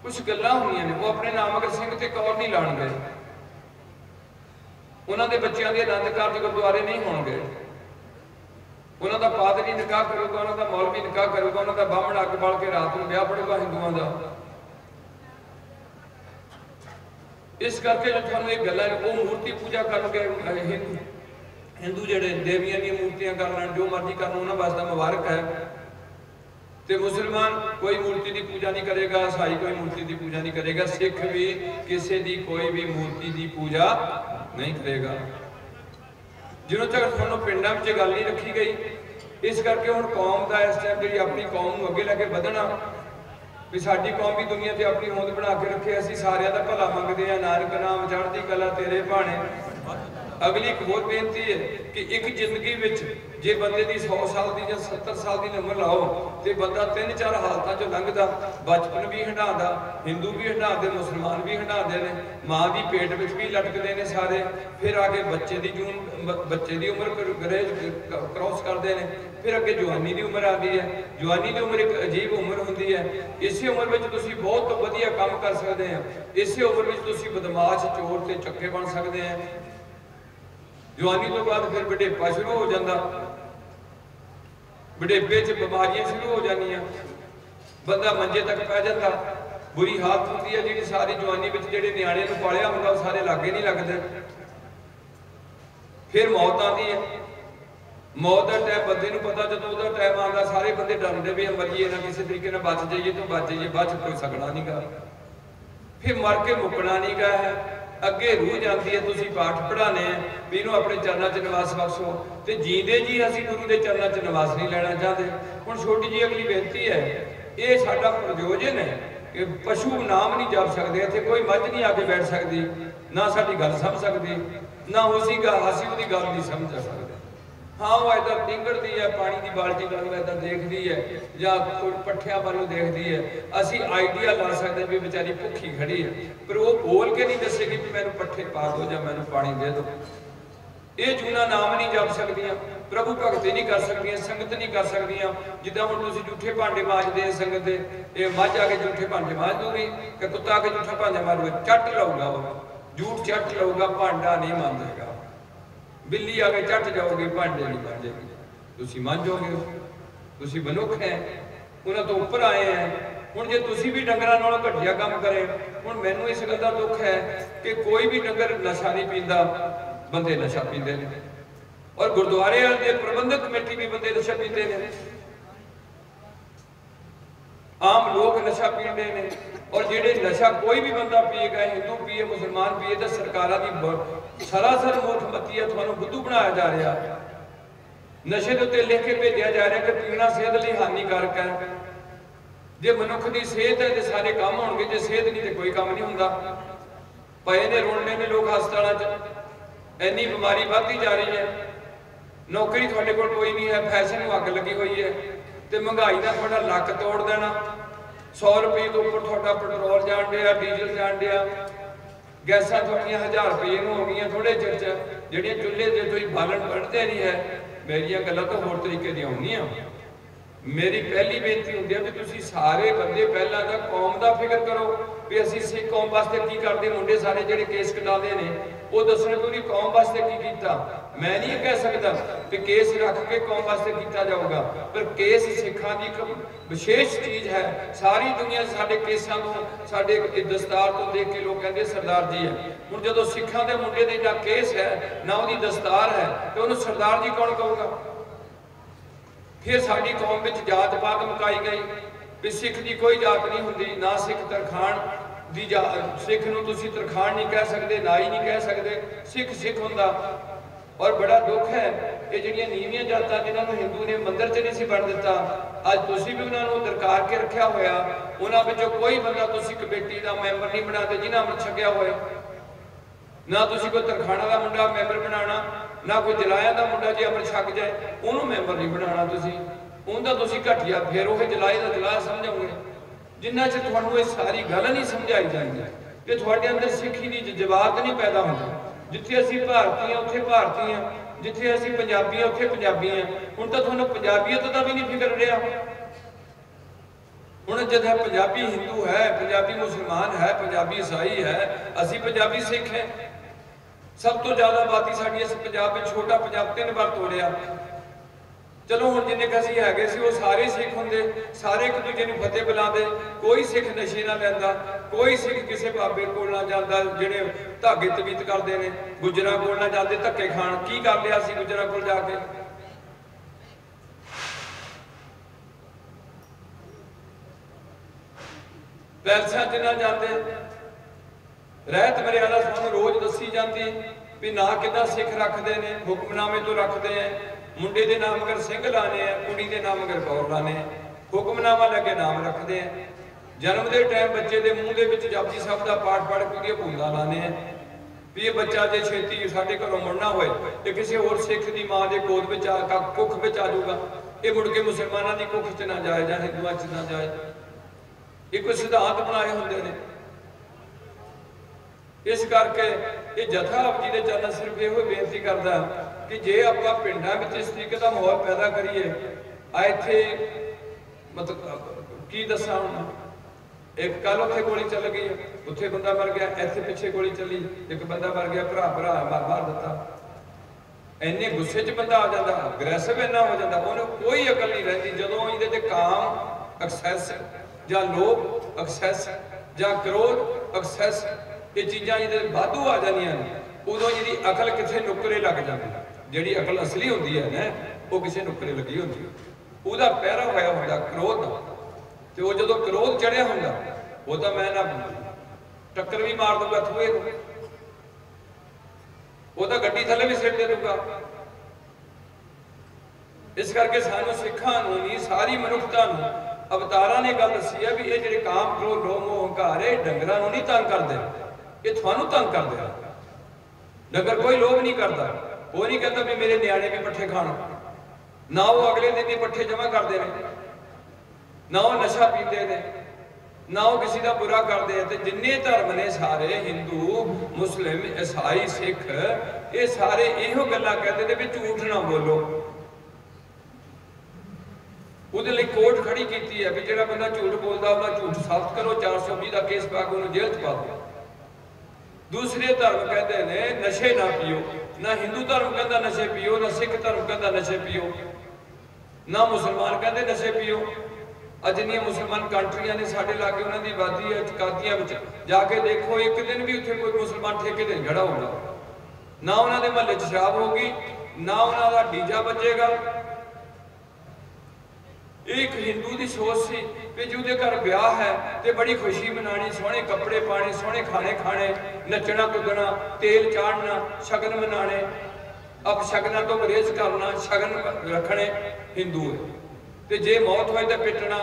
कुछ गल्लां होंदियां ने, वो अपने नामक सिंह ते कौर नहीं लाणगे, उन्होंने बच्चों के आनंद कारज गुरुद्वारे नहीं होंगे, उन्होंने पादरी निकाह करूगा, उन्होंने मौलवी निकाह करूगा, उन्होंने बामण अग बाल के रात में ब्याह पड़ेगा हिंदुओं का। इस करके जो थोड़ा एक गल है वो मूर्ति पूजा करके हिंदू जेडे देवियां दी मूर्तियां कर लैन, जो मर्जी कर लैन, उन्होंने वास्ते मुबारक है। तो मुसलमान कोई मूर्ति की पूजा नहीं करेगा, ईसाई कोई मूर्ति की पूजा नहीं करेगा, सिख भी किसी की कोई भी मूर्ति की पूजा नहीं करेगा, जिन्हों तक थोड़ा पिंडा में गल नहीं रखी गई। इस करके हुण कौम का इस टाइम जी अपनी कौम अगे लैके बधना भी साडी कौम भी दुनिया से अपनी होंद बना के रखे, असीं सारिਆਂ ਦਾ भला मंगते हैं, नानक नाम चढ़ती कला तेरे भाणे। अगली एक होर बेनती है कि एक जिंदगी विच जे बंदे की 100 साल की या 70 साल की उम्र लाओ तो बंदा 3-4 हालतों चो लंघदा, बचपन भी हंडांदा, हिंदू भी हंडांदे, मुसलमान भी हंडांदे ने, माँ की पेट विच भी लटकते हैं सारे, फिर आगे बच्चे की बच्चे की उम्र ग्रेज क्रॉस करते हैं, फिर अगे जवानी की उम्र आती है, जवानी की उम्र एक अजीब उम्र होंदी है। इसी उम्र में तुसीं बहुत वधिया काम कर सकते हैं, इसी उम्र में तुसीं बदमाश चोर ते चक्के बन सकते हैं। जवानी तो बाद फिर वडेपा शुरू हो जाता, वडेपे च बीमारियां शुरू हो जानियां, बंदा मंजे तक पै जाता, बुरी हालत होती है जी सारी जवानी में जिहड़े नियाणे नूं पालिया हुंदा सारे लागे नहीं लगते, फिर मौत आती है। मौत का टाइम बंदे नूं पता, जो वह टाइम आता सारे बंदे डरते भी मरीए ना, किसी तरीके नाल बच जाइए तो बच जाइए, बाद च कोई सकना नहीं गा, फिर मर के मुकना नहीं गा है। अगे रूह जाती है, तुसीं पाठ पढ़ाने भी इनू अपने चरणों च निवास बख्शो, तो जींदे जी असीं गुरु के चरणों च निवास नहीं लेना चाहते। हुण छोटी जी अगली बेनती है, ये साडा प्रयोजन है कि पशु नाम नहीं जप सकते, इत्थे कोई मझ नहीं आके बैठ सकती, ना साडी गल समझ सकती, ना उसी असीं उहदी गल नहीं समझ सकते। हाँ वो इधर निंगड़ती है, पानी की बाल्टी वालों इधर देखती है, या कोई पट्ठिया वालों देखती है, असी आइडिया ला सकते भी बेचारी भुखी खड़ी है, पर वो बोल के नहीं दसेगी भी मैनू पट्ठे पा दो या मैनू पानी दे दो। ये जूना नाम नहीं जप सकदियां, प्रभु भगती नहीं कर सकदियां, संगत नहीं कर सकदियां। जिद्दां हुण तुसीं जूठे भांडे मांजदे संगत दे, ये मझ आके जूठे भांडे मांज दूगी कि कुत्ता आके जूठा भांडा मारूगा, चट लऊगा, वो जूठ चट लऊगा, भांडा नहीं मांजेगा। बिल्ली आके चट जाओगे, भांडे नहीं मांजेगी, तुसीं मांजोगे, तुसीं मनुख है, उन्हां तो उपर आए हैं। हुण जे तुसीं भी डंगरां नालों घटिया काम करे, हुण मैनूं इस गल दा दुख है कि कोई भी डंगर नशा नहीं पींदा, बंदे नशा पींदे ने, और गुरुद्वारे दे प्रबंधक कमेटी भी बंदे नशा पींदे ने, आम लोग नशा पींदे ने। और जेडे नशा कोई भी बंदा पिएगा, हिंदू पिए मुसलमान पिए, तो सरकारां दी सरासर मूर्खमती है, तुहानूं बुद्धू बनाया जा रहा, नशे के उत्ते लिख के भेजा जा रहा कि पीना सेहत लई हानिकारक है। जे मनुख की सेहत है तो सारे काम होणगे, जे सेहत नहीं तो कोई काम नहीं हुंदा। पए ने रोने ने लोग हस्पतालों च, इन्नी बीमारी बढ़ती जा रही है, नौकरी तुहाडे कोल कोई नहीं है, फैशन नूं अग लगी हुई है, तो महंगाई ने तुहाडा लक तोड़ देना। 100 रुपये तो उपर तुहाडा पेट्रोल जाण दिया, डीजल जाण दिया, गैसां तुहाडीआं 1000 रुपये हो गई थोड़े चिर च, जिहड़ियां चुल्हे ते तुसीं बालन कढदे नहीं है। मेरियां गल्लां तो होर तरीके दी आउंदियां। मेरी पहली बेनती हुंदी है कि तुसीं सारे बंदे पहलां तां कौम दा फिक्र करो भी असीं सिख कौम वास्ते की करदे। मुंडे सारे जिहड़े केस कटांदे ने वो दसण भी उन्हीं कौम वास्ते की कीता। मैं नहीं कह सकदा कि केस रख के कौम वास्ते कीता जाऊगा, पर केस सिखां दी एक विशेष चीज़ है। सारी दुनिया साडे केसां तो, साडे दस्तार तो देख के लोग कहंदे सरदार जी है। हुण जदों सिखां दे मुंडे दे ना केस है ना उहदी दस्तार है, तो उहनूं सरदार जी कौन कहूगा? फिर साडी कौम में जात पात मुकाई गई भी सिख की कोई जात नहीं होंदी, ना सिख तरखान दी सिख नूं तुसीं तरखान नहीं कह सकते, ना ही नहीं कह सकते, सिख सिख हुंदा। और बड़ा दुख है ये जिहड़ियां नीवियां जातां जिन्हां नूं हिंदू ने मंदिर च नहीं सी बण दिता, अज तुसीं भी उन्हां नूं दरकार के रखिया होया। उन्हां विचों कोई बंदा तुसीं कमेटी का मैंबर नहीं बनाते जिन्हां अमृत छकिया होया, ना तुसीं कोई तरखाना का मुंडा मैंबर बनाना, ना कोई जलाया का मुंडा जे अमृत छक जाए उन्होंने मैंबर नहीं बनाना। उनका घटिया फिर वह जलाए का जलाया समझोगे। जिन्ना चर तुहानूं ये सारी गल नहीं समझाई जाती कि तुहाडे अंदर सिक्खी की जज्बात नहीं पैदा होंदा। जिथे असीं भारती हैं उत्थे भारती हैं, जिथे असीं पंजाबी हैं उत्थे पंजाबी हैं। हुण तां तुहानूं पंजाबीयत का भी नहीं फिक्र रहा। हुण जद पंजाबी हिंदू है, पंजाबी मुसलमान है, पंजाबी ईसाई है, असीं पंजाबी सिख हैं। सब तो ज्यादा आबादी साडी इस पंजाब में, छोटा पंजाब 3 बार तोड़िया। चलो हुण जिन्ने क असीं हैगे सी वो सारे सिख हुंदे, सारे एक दूजे नूं फतेह बुलांदे, कोई सिख नशे ना लैंदा, कोई सिख किसी बाबे कोल ना जांदा जिहड़े धागे तवीत करदे ने, गुजरां कोल ना जांदे धक्के खाण। की कर लिया सी गुजरां कोल जाके? पैलसां च ना जांदे, रहत मर्यादा सानूं रोज दसी जाती भी ना किदा सिख रखते हैं, हुक्मनामे तो रखते हैं। मुंडे के नाम अगर सिंह लाने हैं, कुड़ी के नाम अगर कौर लाने हैं, हुक्मनामा लगे नाम रखते हैं। जन्म के टाइम बच्चे के मूँह के जपजी साहब का पाठ पढ़ के भूंदा लाने हैं भी ये बच्चा जो छेती साढ़े घरों मुड़ना होए तो किसी होर सिख की माँ के गोद में कुख में आ जाऊगा, ये मुड़ के मुसलमानों की कुख च ना जाए या हिंदुओं च ना जाए। ये कोई सिद्धांत बनाए होंगे ने। इस करके ये जथा आप जी के चरण सिर्फ यो बेनती करता कि जे आप पिंडों में इस तरीके का माहौल पैदा करिए। इत्थे मतलब की दसा हूँ, एक कल उत्थे गोली चल गई, उत्थे बंदा मर गया, इत्थे पिछे गोली चली, एक बंदा मर गया, भरा भरा मार दिता। इन्ने गुस्से च बंदा आ जाता, अग्रैसिव इन्ना हो जाता, उन्हें कोई अकल नहीं रहती। जदों ये काम एक्सैस या लोभ एक्सैस या क्रोध एक्सैस ये चीज़ां ये वाधू आ जांदियां ने, उदों जी अकल किथे नुकरे लग जाती। जिहड़ी अकल असली होंदी है ना वो किसी नुकरे लगी होंगी, ਉਹਦਾ ਪਹਿਰਾ ਹੋਇਆ ਹੁੰਦਾ क्रोध ਦਾ, ਤੇ ਉਹ ਜਦੋਂ क्रोध ਚੜਿਆ ਹੁੰਦਾ ਉਹ ਤਾਂ ਮੈਂ ਨਾ ਟੱਕਰ ਵੀ ਮਾਰ ਦੂੰਗਾ ਥੂਏ ਨੂੰ, ਉਹ ਤਾਂ ਗੱਡੀ ਥੱਲੇ ਵੀ ਸਿੱਟ ਦੇ ਦੂੰਗਾ। इस करके सानू सिखां नूं नहीं सारी मनुखता नूं अवतारां ने गल दसी है भी ये जिहड़े काम क्रोध लोभ मोह हंकार है डंगरां नूं नहीं तंग करदे, ये तुहानूं तंग करदे आ। डंगर कोई लोभ नहीं करता, वो नहीं कहता भी मेरे न्याणे भी पट्ठे खाण, ना वो अगले दिन ही पट्ठे जमा करते हैं, ना वो नशा पीते हैं, ना वो किसी का बुरा करते हैं। तो जिन्ने धर्म ने सारे हिंदू मुस्लिम ईसाई सिख ये सारे इहो गल्लां कहते हैं भी झूठ ना बोलो। ਉਹਦੇ ਲਈ ਕੋਰਟ ਖੜੀ ਕੀਤੀ ਹੈ ਵੀ ਜਿਹੜਾ ਬੰਦਾ ਝੂਠ ਬੋਲਦਾ ਉਹਦਾ ਝੂਠ ਸਾਬਤ ਕਰੋ, 420 ਦਾ ਕੇਸ ਪਾ ਕੇ ਉਹਨੂੰ ਜੇਲ੍ਹ 'ਚ ਪਾ ਦਿਓ। ਦੂਸਰੇ ਧਰਮ ਕਹਿੰਦੇ ਨੇ ਨਸ਼ੇ ਨਾ ਪੀਓ, ਨਾ ਹਿੰਦੂ ਧਰਮ ਕਹਿੰਦਾ ਨਸ਼ੇ ਪੀਓ, ਨਾ ਸਿੱਖ ਧਰਮ ਕਹਿੰਦਾ ਨਸ਼ੇ ਪੀਓ, ਨਾ ਮੁਸਲਮਾਨ ਕਹਿੰਦੇ ਨਸ਼ੇ ਪੀਓ। ਜਿੰਨੀਆਂ ਮੁਸਲਮਾਨ ਕੰਟਰੀਆਂ ਨੇ ਸਾਡੇ ਲਾਗੇ ਉਹਨਾਂ ਦੀ ਆਬਾਦੀ ਹੈ ਕਾਦੀਆਂ ਵਿੱਚ ਜਾ ਕੇ ਦੇਖੋ, ਇੱਕ ਦਿਨ ਵੀ ਉੱਥੇ ਕੋਈ ਮੁਸਲਮਾਨ ਠੇਕੇ ਤੇ ਖੜਾ ਹੋਊਗਾ, ਨਾ ਉਹਨਾਂ ਦੇ ਮਹੱਲੇ 'ਚ ਸ਼ਰਾਬ ਹੋਊਗੀ, ਨਾ ਉਹਨਾਂ ਦਾ ਡੀਜਾ ਵੱਜੇਗਾ। एक हिंदू की सोच सी कि जिहदे घर ब्याह है तो बड़ी खुशी मनानी, सोहने कपड़े पाने, सोहने खाने खाने, नचना कुदना, तेल चाढ़ना, शगन मनाने, अब शगना तो परहेज करना, शगन रखने हिंदू है। तो जे मौत होए तो पिटना।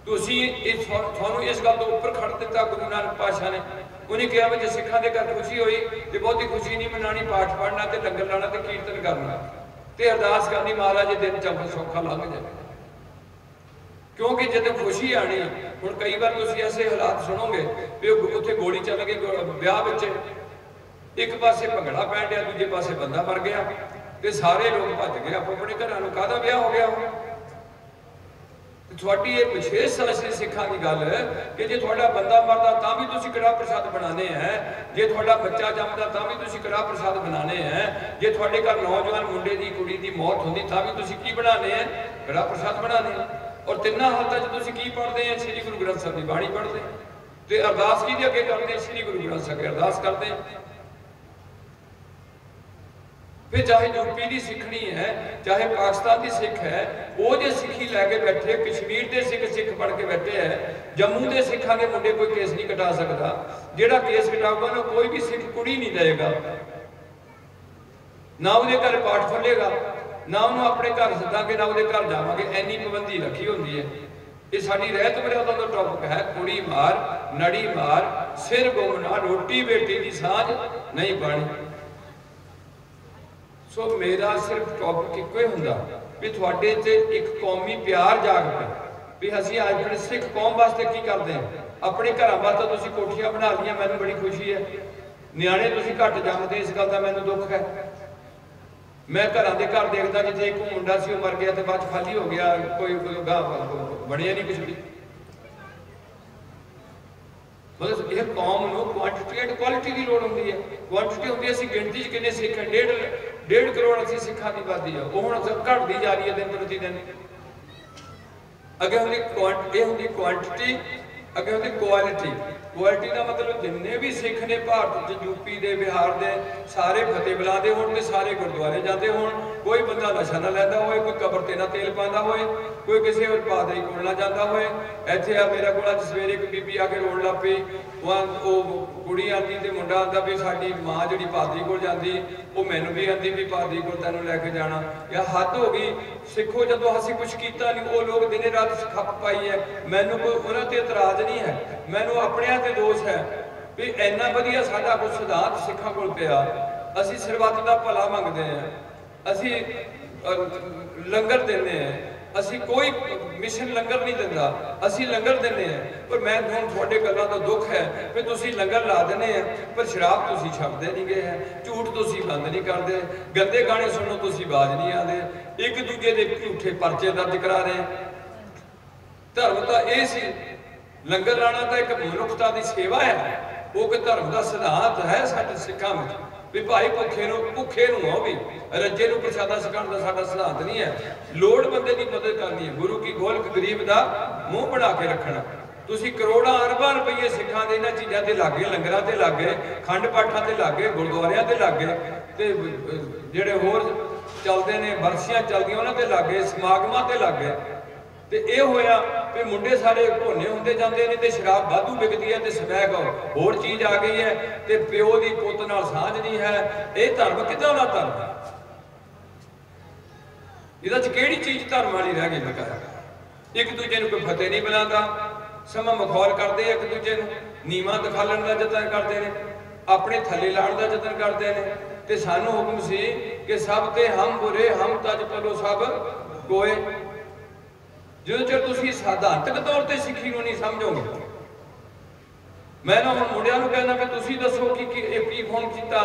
तुसीं तुहानूं इस गल तो उपर खड़ दिता गुरु नानक पातशाह ने। उन्हें कहा भी जे सिखां दे घर खुशी होई तो बहुती खुशी नहीं मनानी, पाठ पढ़ना तो लंगर लाना तो कीर्तन करना ते अरदास करनी महाराज दिन चंगा सौखा लंघ जाए। क्योंकि जब खुशी आनी हुण कई बार तुसीं ऐसे हालात सुनोगे भी उत्थे गोली चल गई ब्याह विच, एक पासे भंगड़ा पैण दिया दूजे पासे बंदा मर गया ते सारे लोग भज गए आपो अपने घरां नूं। काहदा ब्याह हो गया? थोड़ी ये विशेष समझ सिखा की गल कि जे थोड़ा बंदा मरदा तां भी तुसीं कड़ाह प्रसाद बनाने हैं, जे थोड़ा बच्चा जमदा तां भी तुसीं कड़ाह प्रसाद बनाने हैं, जे थोड़े घर नौजवान मुंडे की कुड़ी की मौत होंदी तां भी तुसीं की बनाने हैं? कड़ाह प्रसाद बनाने हैं। और तिन्ना हालतां 'च तुसीं की पढ़दे हैं? श्री गुरु ग्रंथ साहिब की बाणी पढ़दे ते अरदास किहदे अगे करदे? श्री गुरु ग्रंथ साहिब अरदास करदे। फिर चाहे यूपी की सिखनी है, चाहे पाकिस्तान की सिख है, वो जो सिखी लैके बैठे, कश्मीर के सिख बन के बैठे है, जम्मू के सिखा के मुंडे कोई केस नहीं कटा सकता। जिहड़ा केस कटाऊगा ना कोई भी सिख कुड़ी नहीं देगा, ना उहदे घर पाठ खुलेगा, ना उन्होंने अपने घर सदांगे, ना उहदे घर जावांगे। इन्नी पाबंदी रखी होंदी है। ये साडी रहत मर्यादा का टॉपिक है। कुड़ी मार, नड़ी मार, सिर गुमना, रोटी बेटी की सांझ नहीं पानी। सो मेरा सिर्फ टॉपिक इको ही हुंदा भी तुहाडे ते एक कौमी प्यार जाग पे भी असीं अज अपने सिख कौम वास्ते की करते हैं। अपने घरां वास्ते तुसीं कोठियां बना लियां, मैनूं बड़ी खुशी है। नियाणे तुसीं घट जमदे, इस गल दा मैनूं दुख है। मैं घरां दे घर देखदा जिथे एक मुंडा सी मर गया तो बाद खाली हो गया, कोई बणिया नहीं कुछ भी। मतलब यह कौम नूं क्वांटिटी एंड क्वालिटी की लोड़ होंदी है। क्वांटिटी होंदी है असीं गिणती च किन्ने सिख हैं, 1.5 करोड़ असीं सिखां दी आबादी है, वो हुण घटदी जा रही है दिन प्रति दिन। अगे होंदी क्वांटिटी, अगे होंदी क्वालिटी। क्वालिटी का मतलब जिन्ने भी सिख ने भारत यूपी के बिहार के सारे फतेह बुलाते हो, सारे गुरुद्वारे जाते हो, कोई बंदा नशा ना लैंदा होए, कोई कबर ते ना तेल पाता होए, कोई किसी और पादरी कोल ना जाता होए। इत्थे आ मेरे को अज सवेरे एक बीबी आके रोण लग पई, वो कुड़ी आती तो मुंडा आंदा भी साडी मां जिहड़ी पादरी कोल जांदी, वो मैनूं भी आंदी भी पादरी कोल तैनूं लैके जाना। या हद हो गई। सिखो जदों असीं कुछ कीता नहीं, वो लोग दिने रात खप पाई है। मैनूं कोई उन्हां ते इतराज नहीं है, मैनूं अपने ते दोष है भी इन्ना वधिया साडा कुछ सिद्धांत सिखां कोल पिया। असीं सरबत दा भला मंगदे हैं, असीं लंगर देने हैं, असीं कोई मिशन लंगर नहीं दिंदा, असीं लंगर देने हैं। पर मैं हुण तुहाडे गल्लां दा दुख है कि तुसीं लंगर ला देने हैं पर शराब तुसीं छड्डदे नहीं गए हैं, झूठ तुसीं बंद नहीं करदे, गंदे गाने सुनो तुसीं बाज नहीं आंदे, एक दूजे दे झूठे परचे दर्ज करा रहे हैं। धर्म तां इह सी, लंगर लाना तो एक मनुखता की सेवा है, वो कि धर्म का सिद्धांत है साडे सिखां विच भी भाई भुखे नूं भी रज्जे नूं प्रसादा छकाउण दा साडा सिद्धांत नहीं है। लोड़ बंदे की मदद करनी है, गुरु की गोलक गरीब का मूँह बना के रखना। तुसीं करोड़ां अरबां रुपये सिखां दे इन्हां चीज़ां ते लागे, लंगरां ते लागे, खंड पाठां ते लागे, गुरुद्वारियां ते लागे, ते जिहड़े होर चलते ने, बरसियां चलदियां उन्हां ते लग गए, समागमां ते लग गए। तो यह होया कि मुंडे सारे भोने होंदे जांदे ने ते शराब वाधू विकदी है, तो समैक होर चीज़ आ गई है, तो प्यो की पुत नाल सांझ नहीं है। ये धर्म किदां दा धर्म है? इहदे च किहड़ी चीज़ धर्म वाली रह गई? बकाया एक दूजे नूं कोई फतेह नहीं बुलांदा, समा मखौल करते एक दूजे नूं, नीवा दिखालण का जतन करते हैं, अपने थले लाण का जतन करते हैं। तो सानू हुक्म सी कि सब ते हम बुरे हम तज पलो सब कोए। जो चर तुसीं सिद्धांतक तौर पर सिੱਖੀ ਨੂੰ नहीं समझोगे, मैं ना हुण मुंडियां नूं कहना कि तुसीं दसो कि की फोन किया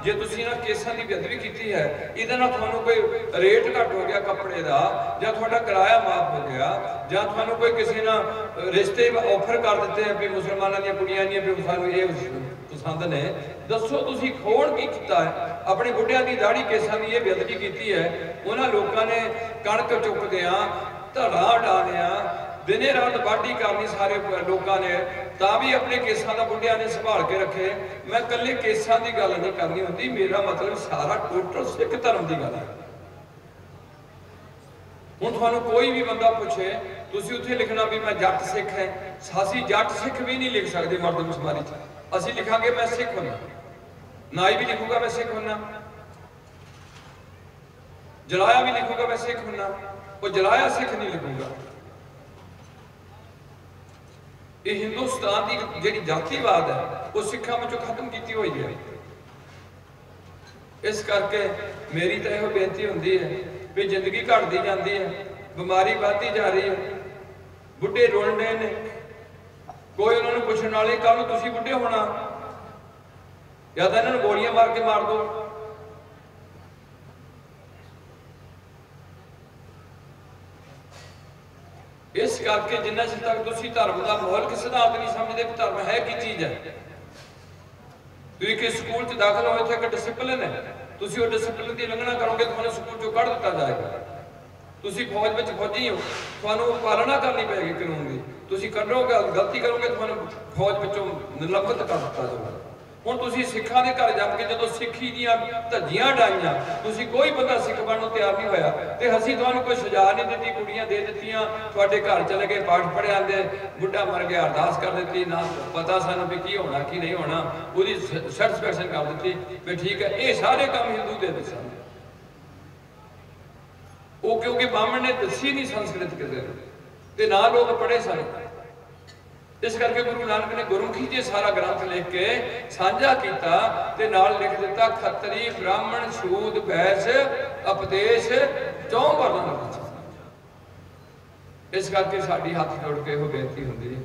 जे तुसीं ना केसां दी बेअदबी कीती है, इहदे नाल तुहानूं कोई रेट घट हो गया कपड़े दा, जां तुहाडा किराया माफ हो गया, जां तुहानूं कोई किसी ना रिश्ते ऑफर कर दिते हैं भी मुसलमानां दीयां कुड़ियां दी भी सानूं ये पसंद ने, दसो तुसीं खोड़ की कीता है? अपने बुढ़ियां दी दाढ़ी केसां दी ये बेअदबी कीती है। उन्हां लोकां ने कणक चुकदियां धड़ा डालिया, दिने रात वाढी करनी सारे लोगों ने, तां भी अपने केसां दा बुढ़िया ने संभाल के रखे। मैं कल्ले केसां दी गल नहीं करनी होंदी, मेरा मतलब सारा टोटल सिख धर्म की गल है। हुण तुहानूं कोई भी बंदा पूछे, तुसीं उत्थे लिखना भी मैं जट सिख है, असीं जट सिख भी नहीं लिख सकते मरदमशुमारी च। असीं लिखांगे मैं सिख हुन्ना, नाई भी लिखूगा मैं सिख हुन्ना, जलाया भी लिखूगा मैं सिख हुन्ना, वो जलाया सिख नहीं लिखूगा। ये हिंदुस्तान की जिहड़ी जातिवाद है वो सिखा में खत्म की हुई है। इस करके मेरी तो यह बेनती होंदी है भी जिंदगी घटती जाती है, बीमारी बढ़ती जा रही है, बुढ़े रोल रहे ने, कोई उन्होंने पुछण वाले कल तुसीं बुढ़े होना या तो इन्होंने गोलियां मार के मार दो। इस करके जिन्ना चिर तक तुसीं धर्म का मौलिक सिद्धांत नहीं समझते कि धर्म है की चीज़ है। तुसीं कि स्कूल च दाखिल हो, इत्थे एक डिसिपलिन है, तुसीं उस डिसिपलिन की उलंघना करोगे तुहानूं स्कूल चों कढ़ दिता जाएगा। तुसीं फौज में फौजी हो, तुहानूं पालना करनी पेगी कानून की, तुसीं करोगे गलती करोगे तुहानूं फौज विचों निलंबित कर दिता जाएगा। हुण तुसीं सिखां दे घर जम के जदों सिੱਖੀ ਦੀਆਂ ਧੱਜੀਆਂ डाइयां, तुसीं कोई बंदा सिख बनने को तैयार नहीं होया ते असीं तुहानूं कोई सजा नहीं दी, कुड़ियां दे दित्तियां, तुहाडे घर चले गए, पाठ पढ़े आंदे, बुढ़ा मर गया अरदास कर दी, ना पता सानूं भी की होना की नहीं होना, पूरी सैटिस्फैक्शन कर दी भी ठीक है। ये सारे काम हिंदू दे दे वो, क्योंकि ब्राह्मण ने दसी नहीं संस्कृत किसी ते ना लोग पढ़े सन। इस करके गुरु नानक ने गुरमुखी जी सारा ग्रंथ लिख के साझा किया ते नाल लिख दिता खत्तरी ब्राह्मण शूद वैश्य उपदेश चौं वर्णां विच। इस करके साडी हाथ जोड़ के वो बेनती हुंदी है,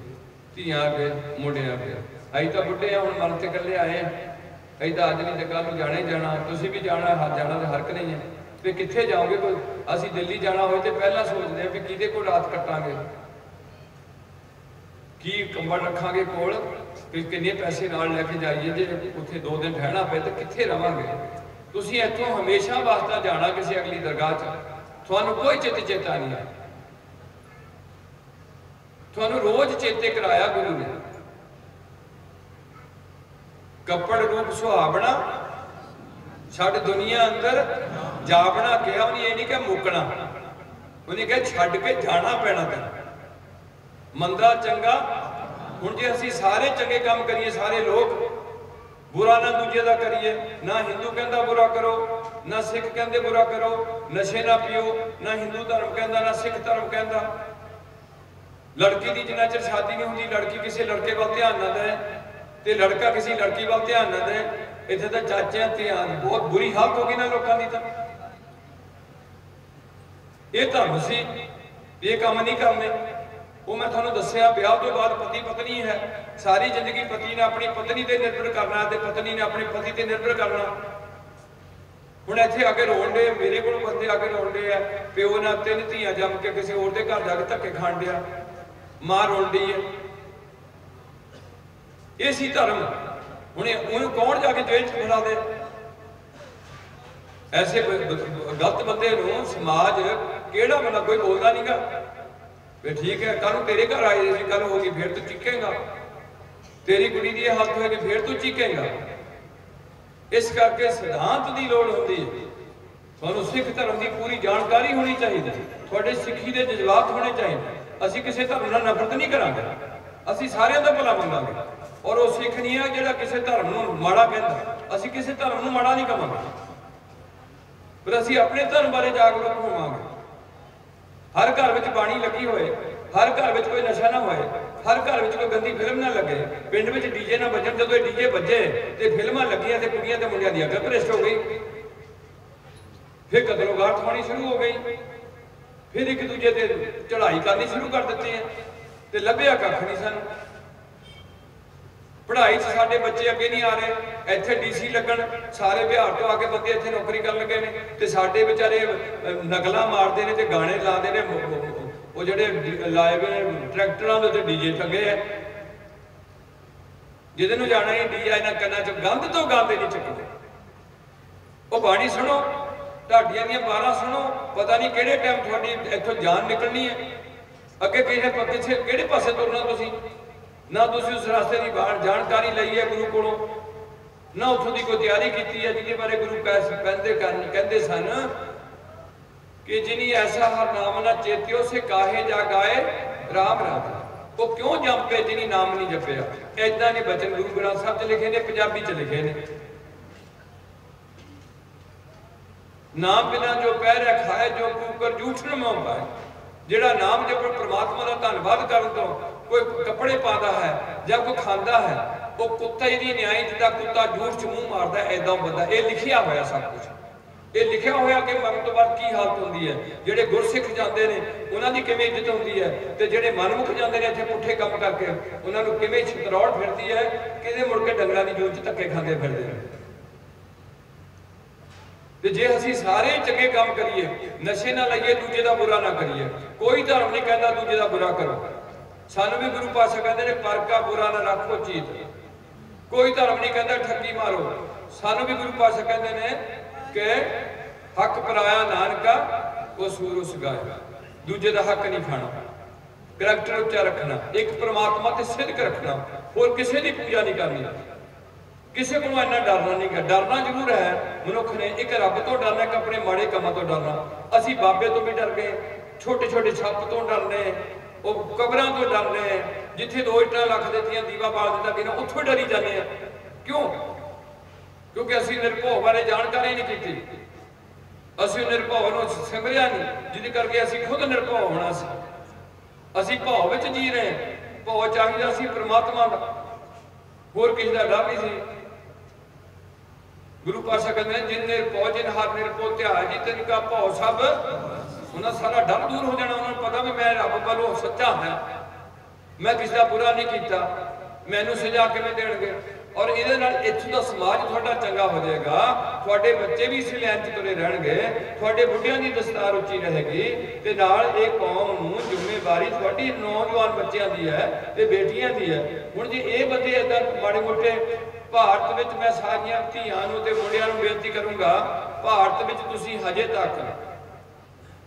धीआं अगे मुंडिआं अगे, असीं तां बुढ़े आ, हुण मन ते कल्ले आए हैं, असीं तां अज नहीं ते कल नूं जाना ही जाना, तुसीं भी जाना, जाना तो हरक नहीं है। तो कित्थे जाओगे? कोई असीं दिल्ली जाना होए तो पहला सोचते हैं भी किहदे कोल रात कट्टांगे, की कंबल रखांगे कोल, कि किन्ने पैसे नाल लैके जाइए, जे उत्थे 2 दिन ठहना पे तो कित्थे रवांगे। तुसीं इत्थों हमेशा वास्ता जाना किसी अगली दरगाह च, तुहानूं कोई चित चेता नहीं है, तुहानूं रोज चेते कराया गुरु ने। कपड़ रूप सुहावना छड़ दुनिया अंदर जावना कहा, उन्हें ये नहीं कहा मुकना, उन्हें कहा छड़ के जाना पैना तेन। मंदा चंगा, हुण जे असीं सारे चंगे काम करिए, सारे लोग बुरा ना दूजे का करिए, ना हिंदू कहता बुरा करो, ना सिख कहते बुरा करो, नशे ना पियो, ना हिंदू धर्म कहता ना सिख धर्म कहता। लड़की की जिन्ना चिर शादी नहीं होती, लड़की किसी लड़के वाल ध्यान ना दे, तो लड़का किसी लड़की वाल ध्यान ना दे, इत्थे तां चाचियां ध्यान, बहुत बुरी हालत हो गई ना लोगों की। तां ये धर्म सी, ये काम नहीं करने। वो मैं तुहानूं दस्सिया, ब्याह तो बाद पति पत्नी है, सारी जिंदगी पति ने अपनी पत्नी पर निर्भर करना ते पत्नी ने अपने पति पर निर्भर करना। हुण इत्थे आके रोण डे, मेरे कोल बंदे आके रोण डे है, प्यो ने 3 धीआं जम के किसी होर दे घर जाके धक्के खाण डिया, मां रोण डी है। ये सी धर्म। हुण उहनूं कौन जाके जेल च फड़ा दे? ऐसे गलत बंदे नूं समाज किहड़ा बंदा, कोई बोलदा नहीं गा वे ठीक है, कल तेरे घर आए थे, कल होगी फिर तू चीखेगा, तेरी कुड़ी की हालत होगी फिर तू चीखेगा। इस करके सिद्धांत की लोड़ होती है। ਤੁਹਾਨੂੰ ਸਿੱਖ ਧਰਮ ਦੀ ਪੂਰੀ ਜਾਣਕਾਰੀ ਹੋਣੀ ਚਾਹੀਦੀ, ਤੁਹਾਡੇ ਸਿੱਖੀ ਦੇ ਜਜ਼ਬਾਤ ਹੋਣੇ ਚਾਹੀਦੇ। ਅਸੀਂ ਕਿਸੇ ਧਰਮ ਨਾਲ ਨਫ਼ਰਤ ਨਹੀਂ ਕਰਾਂਗੇ, ਅਸੀਂ ਸਾਰਿਆਂ ਦਾ ਭਲਾ ਮੰਗਾਂਗੇ। ਔਰ ਉਹ ਸਿੱਖ ਨਹੀਂ ਹੈ ਜਿਹੜਾ ਕਿਸੇ ਧਰਮ ਨੂੰ ਮਾੜਾ ਕਹਿੰਦਾ, ਅਸੀਂ ਕਿਸੇ ਧਰਮ ਨੂੰ ਮਾੜਾ ਨਹੀਂ ਕਹਾਂਗੇ, ਪਰ ਅਸੀਂ ਆਪਣੇ ਧਰਮ ਬਾਰੇ ਜਾਗਰੂਕ ਹੋਵਾਂਗੇ। ਹਰ ਘਰ ਵਿੱਚ ਬਾਣੀ ਲੱਗੀ ਹੋਏ, ਹਰ ਘਰ ਵਿੱਚ ਕੋਈ ਨਸ਼ਾ ਨਾ ਹੋਏ, ਹਰ ਘਰ ਵਿੱਚ ਕੋਈ ਗੰਦੀ ਫਿਲਮ ਨਾ ਲੱਗੇ, ਪਿੰਡ ਵਿੱਚ ਡੀਜੇ ਨਾ ਵੱਜਣ। ਜਦੋਂ ਇਹ ਡੀਜੇ ਵੱਜੇ ਤੇ ਫਿਲਮਾਂ ਲੱਗੀਆਂ ਤੇ ਕੁੜੀਆਂ ਤੇ ਮੁੰਡਿਆਂ ਦੀ ਅਕਲ ਭ੍ਰਿਸ਼ਟ ਹੋ ਗਈ, ਫਿਰ ਕਤਲੋਗਾਰਤ ਹੋਣੀ ਸ਼ੁਰੂ ਹੋ ਗਈ, ਫਿਰ ਇੱਕ ਦੂਜੇ ਤੇ ਚੜ੍ਹਾਈ ਕਰਨੀ ਸ਼ੁਰੂ ਕਰ ਦਿੱਤੀ ਹੈ ਤੇ ਲੱਭਿਆ ਕੱਖ ਨਹੀਂ ਸਾਨੂੰ। ਪੜ੍ਹਾਈ 'ਚ ਸਾਡੇ ਬੱਚੇ ਅੱਗੇ ਨਹੀਂ ਆ ਰਹੇ। ਇੱਥੇ ਡੀਸੀ ਲੱਗਣ, ਸਾਰੇ ਬਿਹਾਰ ਤੋਂ ਆ ਕੇ ਬੰਦੇ ਇੱਥੇ ਨੌਕਰੀ ਕਰਨ ਲੱਗੇ ਨੇ ਤੇ ਸਾਡੇ ਵਿਚਾਰੇ ਨਕਲਾਂ ਮਾਰਦੇ ਨੇ ਤੇ ਗਾਣੇ ਲਾਉਂਦੇ ਨੇ। ਉਹ ਜਿਹੜੇ ਲਾਏ ਹੋਏ ਟਰੈਕਟਰਾਂ ਦੇ ਉੱਤੇ ਡੀਜੇ ਟੰਗੇ ਆ, ਜਿਹਦੇ ਨੂੰ ਜਾਣਾ ਹੀ ਡੀਜੇ ਇਹਨਾਂ ਕੰਨਾਂ 'ਚ ਗੰਦ ਤੋਂ ਗੰਦ ਨਹੀਂ ਚੱਕਦੇ। ਉਹ ਬਾਣੀ ਸੁਣੋ, ਢਾਡੀਆਂ ਦੀਆਂ 12 ਸੁਣੋ, ਪਤਾ ਨਹੀਂ ਕਿਹੜੇ ਟਾਈਮ ਤੁਹਾਡੀ ਇੱਥੋਂ ਜਾਨ ਨਿਕਲਣੀ ਹੈ। ਅੱਗੇ ਕਿਸੇ ਕਿਹੜੇ ਪਾਸੇ ਤੁਰਨਾ ਤੁਸੀਂ, ਨਾ ਤੁਸੀਂ ਉਸ ਰਸਤੇ ਦੀ ਜਾਣਕਾਰੀ ਲਈ ਹੈ ਗੁਰੂ ਕੋਲੋਂ, ਨਾ ਉੱਥੋਂ ਦੀ ਕੋਈ ਤਿਆਰੀ ਕੀਤੀ ਹੈ ਜਿਹਦੇ ਬਾਰੇ ਗੁਰੂ ਕਹਿੰਦੇ ਸਨ ਕਿ ਜਿਨੀ ਐਸਾ ਹਰ ਨਾਮ ਨਾ ਚੇਤਿਓ ਸੇ ਕਾਹੇ ਜਾ ਗਾਏ ਰਾਮ ਰਾਮ। ਉਹ ਕਿਉਂ ਜਪੇ ਜਿਨੀ ਨਾਮ ਨਹੀਂ ਜਪਿਆ। ਏਦਾਂ ਦੇ ਬਚਨ ਗੁਰੂ ਗ੍ਰੰਥ ਸਾਹਿਬ 'ਚ ਲਿਖੇ ਨੇ, ਪੰਜਾਬੀ 'ਚ ਲਿਖੇ ਨੇ। ਨਾਮ ਬਿਨਾਂ ਜੋ ਪੈਰ ਖਾਏ, ਜੋ ਕੂਕਰ ਜੂਠਣ ਮੋਂ ਪਾਏ। ਜਿਹੜਾ ਨਾਮ ਜਪੇ, ਪ੍ਰਮਾਤਮਾ ਦਾ ਧੰਨਵਾਦ ਕਰਨ ਤੋਂ ਕੋਈ ਕੱਪੜੇ ਪਾਉਂਦਾ ਹੈ ਜਾਂ ਕੋਈ ਖਾਂਦਾ ਹੈ, ਉਹ ਕੁੱਤਾ ਹੀ ਨਹੀਂ ਨਿਆਈ ਜਿੱਦਾਂ ਕੁੱਤਾ ਜੂਠ 'ਚ ਮੂੰਹ ਮਾਰਦਾ, ਏਦਾਂ ਬੰਦਾ। ਇਹ ਲਿਖਿਆ ਹੋਇਆ ਸਭ ਕੁਝ, ਇਹ ਲਿਖਿਆ ਹੋਇਆ ਕਿ ਮਰਨ ਤੋਂ ਬਾਅਦ ਕੀ ਹਾਲਤ ਹੁੰਦੀ ਹੈ। ਜਿਹੜੇ ਗੁਰਸਿੱਖ ਜਾਂਦੇ ਨੇ ਉਹਨਾਂ ਦੀ ਕਿਵੇਂ ਇੱਜ਼ਤ ਹੁੰਦੀ ਹੈ, ਤੇ ਜਿਹੜੇ ਮਨਮੁਖ ਜਾਂਦੇ ਨੇ ਇੱਥੇ ਪੁੱਠੇ ਕੰਮ ਕਰਕੇ ਉਹਨਾਂ ਨੂੰ ਕਿਵੇਂ ਛਤਰੌੜ ਫਿਰਦੀ ਹੈ, ਕਿਹਦੇ ਮੁੜ ਕੇ ਡੰਗਰਾਂ ਦੀ ਜੂਨ 'ਚ ਧੱਕੇ ਖਾਂਦੇ ਫਿਰਦੇ ਨੇ। ਤੇ ਜੇ ਅਸੀਂ ਸਾਰੇ ਚੰਗੇ ਕੰਮ ਕਰੀਏ, ਨਸ਼ੇ ਨਾ ਲਈਏ, ਦੂਜੇ ਦਾ ਬੁਰਾ ਨਾ ਕਰੀਏ। ਕੋਈ ਧਰਮ ਨਹੀਂ ਕਹਿੰਦਾ ਦੂਜੇ ਦਾ ਬੁਰਾ ਕਰੋ। ਸਾਨੂੰ ਵੀ ਗੁਰੂ ਪਾਤਸ਼ਾਹ ਕਹਿੰਦੇ ਨੇ ਪਰ ਕਾ ਬੁਰਾ ਨਾ ਰੱਖੋ ਚੀਤ। ਕੋਈ ਧਰਮ ਨਹੀਂ ਕਹਿੰਦਾ ਠੱਗੀ ਮਾਰੋ। ਸਾਨੂੰ ਵੀ ਗੁਰੂ ਪਾਤਸ਼ਾਹ ਕਹਿੰਦੇ ਨੇ ਕਿ ਹੱਕ ਪਰਾਇਆ ਨਾਨਕਾ ਉਹ ਸੂਰ ਉਸ ਗਾਇਆ। ਦੂਜੇ ਦਾ ਹੱਕ ਨਹੀਂ ਖਾਣਾ, ਕਰੈਕਟਰ ਉੱਚਾ ਰੱਖਣਾ, ਇੱਕ ਪ੍ਰਮਾਤਮਾ ਤੇ ਸਿੱਧਕ ਰੱਖਣਾ, ਹੋਰ ਕਿਸੇ ਦੀ ਪੂਜਾ ਨਹੀਂ ਕਰਨੀ। ਕਿਸੇ ਕੋਲੋਂ ਇੰਨਾ ਡਰਨਾ ਨਹੀਂ ਗਾ। ਡਰਨਾ ਜ਼ਰੂਰ ਹੈ ਮਨੁੱਖ ਨੇ, ਇੱਕ ਰੱਬ ਤੋਂ ਡਰਨਾ, ਇੱਕ ਆਪਣੇ ਮਾੜੇ ਕੰਮਾਂ ਤੋਂ ਡਰਨਾ। ਅਸੀਂ ਬਾਬੇ ਤੋਂ ਵੀ ਡਰ ਗਏ, ਛੋਟੇ ਛੋਟੇ ਛੱਪ ਤੋਂ ਡਰਨੇ, ਉਹ ਕਬਰਾਂ ਤੋਂ ਡਰਨੇ, ਜਿੱਥੇ 2 ਇੱਟਾਂ ਲੱਖ ਦਿੱਤੀਆਂ ਦੀਵਾ ਬਾਲ ਦਿੱਤਾ ਬਿਨਾਂ ਉੱਥੋਂ ਡਰੀ ਜਾਂਦੇ ਆ। ਕਿਉਂ? ਕਿਉਂਕਿ ਅਸੀਂ ਨਿਰਭਉ ਬਾਰੇ ਜਾਣਕਾਰੀ ਨਹੀਂ ਕੀਤੀ, ਅਸੀਂ ਨਿਰਭਉ ਨੂੰ ਸਿਮਰਿਆ ਨਹੀਂ, ਜਿਹਦੇ ਕਰਕੇ ਅਸੀਂ ਖੁਦ ਨਿਰਭਉ ਹੋਣਾ ਸੀ। ਅਸੀਂ ਭਾਵ ਵਿੱਚ ਜੀ ਰਹੇ, ਭਾਵ ਚਾਹੀਦਾ ਸੀ ਪ੍ਰਮਾਤਮਾ ਦਾ, ਹੋਰ ਕਿਸੇ ਦਾ ਡਰ ਨਹੀਂ ਸੀ। ਗੁਰੂ ਪਾਤਸ਼ਾਹ ਕਹਿੰਦੇ ਨੇ ਜਿਨ ਨਿਰਭਉ ਜਿਨ ਹਰ ਨਿਰਭਉ ਧਿਆਇ ਜੀ ਤਿਨ ਕਾ ਭਉ ਸਭ। ਉਹਨਾਂ ਸਾਰਾ ਡਰ ਦੂਰ ਹੋ ਜਾਣਾ। ਉਹਨਾਂ ਨੂੰ ਪਤਾ ਵੀ ਮੈਂ ਰੱਬ ਵੱਲੋਂ ਸੱਚਾ ਹਾਂ, ਮੈਂ ਕਿਸੇ ਦਾ ਬੁਰਾ ਨਹੀਂ ਕੀਤਾ, ਮੈਨੂੰ ਸਜ਼ਾ ਕਿਵੇਂ ਦੇਣਗੇ। ਔਰ ਇਹਦੇ ਨਾਲ ਇੱਥੋਂ ਦਾ ਸਮਾਜ ਤੁਹਾਡਾ ਚੰਗਾ ਹੋ ਜਾਏਗਾ, ਤੁਹਾਡੇ ਬੱਚੇ ਵੀ ਇਸ ਲਾਈਨ 'ਚ ਤੁਰੇ ਰਹਿਣਗੇ, ਤੁਹਾਡੇ ਬੁੱਢਿਆਂ ਦੀ ਦਸਤਾਰ ਉੱਚੀ ਰਹੇਗੀ, ਤੇ ਨਾਲ ਇਹ ਕੌਮ ਨੂੰ ਜ਼ਿੰਮੇਵਾਰੀ ਤੁਹਾਡੀ ਨੌਜਵਾਨ ਬੱਚਿਆਂ ਦੀ ਹੈ ਤੇ ਬੇਟੀਆਂ ਦੀ ਹੈ। ਹੁਣ ਜੇ ਇਹ ਬੰਦੇ ਏਦਾਂ ਮਾੜੇ ਮੋਟੇ, ਭਾਰਤ ਵਿੱਚ ਮੈਂ ਸਾਰੀਆਂ ਧੀਆਂ ਨੂੰ ਤੇ ਮੁੰਡਿਆਂ ਨੂੰ ਬੇਨਤੀ ਕਰੂੰਗਾ, ਭਾਰਤ ਵਿੱਚ ਤੁਸੀਂ ਹਜੇ ਤੱਕ,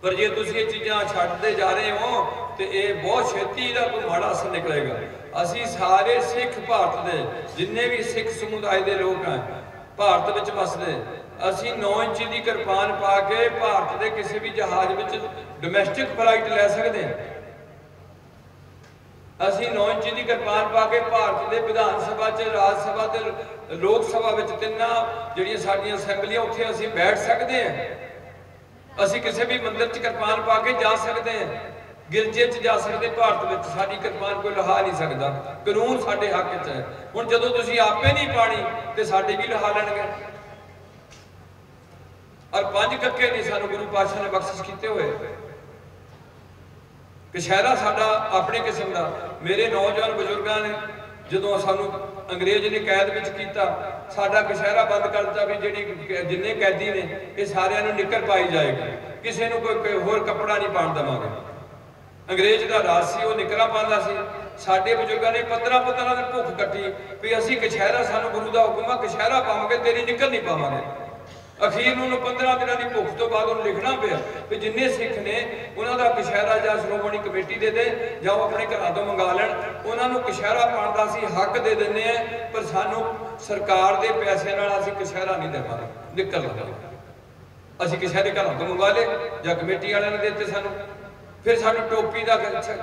ਪਰ ਜੇ ਤੁਸੀਂ ਇਹ ਚੀਜ਼ਾਂ ਛੱਡਦੇ ਜਾ ਰਹੇ ਹੋ ਤੇ ਇਹ ਬਹੁਤ ਛੇਤੀ ਦਾ ਕੋਈ ਮਾੜਾ ਅਸਰ ਨਿਕਲੇਗਾ। ਅਸੀਂ ਸਾਰੇ ਸਿੱਖ, ਭਾਰਤ ਦੇ ਜਿੰਨੇ ਵੀ ਸਿੱਖ ਸਮੁਦਾਇ ਦੇ ਲੋਕ ਹਨ ਭਾਰਤ ਵਿੱਚ ਵਸਦੇ, ਅਸੀਂ 9 ਇੰਚ ਦੀ ਕਿਰਪਾਨ ਪਾ ਕੇ ਭਾਰਤ ਦੇ ਕਿਸੇ ਵੀ ਜਹਾਜ਼ ਵਿੱਚ ਡੋਮੈਸਟਿਕ ਫਲਾਈਟ ਲੈ ਸਕਦੇ ਹਾਂ। ਅਸੀਂ 9 ਇੰਚ ਦੀ ਕਿਰਪਾਨ ਪਾ ਕੇ ਭਾਰਤ ਦੇ ਵਿਧਾਨ ਸਭਾ 'ਚ, ਰਾਜ ਸਭਾ ਤੇ ਲੋਕ ਸਭਾ ਵਿੱਚ, ਤਿੰਨਾਂ ਜਿਹੜੀਆਂ ਸਾਡੀਆਂ ਅਸੈਂਬਲੀਆਂ, ਉੱਥੇ ਅਸੀਂ ਬੈਠ ਸਕਦੇ ਹਾਂ। ਅਸੀਂ ਕਿਸੇ ਵੀ ਮੰਦਿਰ 'ਚ ਕਿਰਪਾਨ ਪਾ ਕੇ ਜਾ ਸਕਦੇ ਹਾਂ, ਗਿਰਜੇ 'ਚ ਜਾ ਸਕਦੇ। ਭਾਰਤ ਵਿੱਚ ਸਾਡੀ ਕਿਰਪਾਨ ਕੋਈ ਲਹਾ ਨਹੀਂ ਸਕਦਾ, ਕਾਨੂੰਨ ਸਾਡੇ ਹੱਕ 'ਚ ਹੈ। ਹੁਣ ਜਦੋਂ ਤੁਸੀਂ ਆਪੇ ਨਹੀਂ ਪਾਣੀ ਤੇ ਸਾਡੇ ਵੀ ਲਹਾ ਲੈਣਗੇ। ਔਰ 5 ਕੱਕੇ ਨਹੀਂ ਸਾਨੂੰ ਗੁਰੂ ਪਾਤਸ਼ਾਹ ਨੇ ਬਖਸ਼ਿਸ਼ ਕੀਤੇ ਹੋਏ। ਕਛਹਿਰਾ ਸਾਡਾ ਆਪਣੇ ਕਿਸਮ ਦਾ। ਮੇਰੇ ਨੌਜਵਾਨ ਬਜ਼ੁਰਗਾਂ ਨੇ ਜਦੋਂ ਸਾਨੂੰ ਅੰਗਰੇਜ਼ ਨੇ ਕੈਦ ਵਿੱਚ ਕੀਤਾ, ਸਾਡਾ ਕਛਹਿਰਾ ਬੰਦ ਕਰ ਦਿੱਤਾ ਵੀ ਜਿਹੜੀ ਜਿੰਨੇ ਕੈਦੀ ਨੇ ਇਹ ਸਾਰਿਆਂ ਨੂੰ ਨਿੱਕਰ ਪਾਈ ਜਾਏਗੀ, ਕਿਸੇ ਨੂੰ ਕੋਈ ਹੋਰ ਕੱਪੜਾ ਨਹੀਂ ਪਾਉਣ ਦੇਵਾਂਗੇ। ਅੰਗਰੇਜ਼ ਦਾ ਰਾਜ ਸੀ, ਉਹ ਨਿੱਕਰਾਂ ਪਾਉਂਦਾ ਸੀ। ਸਾਡੇ ਬਜ਼ੁਰਗਾਂ ਨੇ 15 ਦਿਨ ਭੁੱਖ ਕੱਟੀ ਵੀ ਅਸੀਂ ਕਛਹਿਰਾ, ਸਾਨੂੰ ਗੁਰੂ ਦਾ ਹੁਕਮ ਆ ਕਛਹਿਰਾ ਪਾਵਾਂਗੇ, ਤੇਰੀ ਨਿੱਕਰ ਨਹੀਂ ਪਾਵਾਂਗੇ। ਅਖੀਰ ਨੂੰ 15 ਦਿਨਾਂ ਦੀ ਭੁੱਖ ਤੋਂ ਬਾਅਦ ਉਹਨੂੰ ਲਿਖਣਾ ਪਿਆ ਵੀ ਜਿੰਨੇ ਸਿੱਖ ਨੇ ਉਹਨਾਂ ਦਾ ਕਛਹਿਰਾ ਜਾਂ ਸ਼੍ਰੋਮਣੀ ਕਮੇਟੀ ਦੇ ਦੇ ਜਾਂ ਉਹ ਆਪਣੇ ਘਰਾਂ ਤੋਂ ਮੰਗਾ ਲੈਣ, ਉਹਨਾਂ ਨੂੰ ਕਛਹਿਰਾ ਪਾਉਣ ਦਾ ਅਸੀਂ ਹੱਕ ਦੇ ਦਿੰਦੇ ਆ, ਪਰ ਸਾਨੂੰ ਸਰਕਾਰ ਦੇ ਪੈਸੇ ਨਾਲ ਅਸੀਂ ਕਛਹਿਰਾ ਨਹੀਂ ਦੇਵਾਂਗੇ, ਨਿੱਕਰ ਲਗਾਵਾਂਗੇ। ਅਸੀਂ ਕਿਸੇ ਦੇ ਘਰੋਂ ਤੋਂ ਮੰਗਵਾ ਲਏ ਜਾਂ ਕਮੇਟੀ ਵਾਲਿਆਂ ਨੇ ਦਿੱਤੇ ਸਾਨੂੰ। फिर सानू टोपी का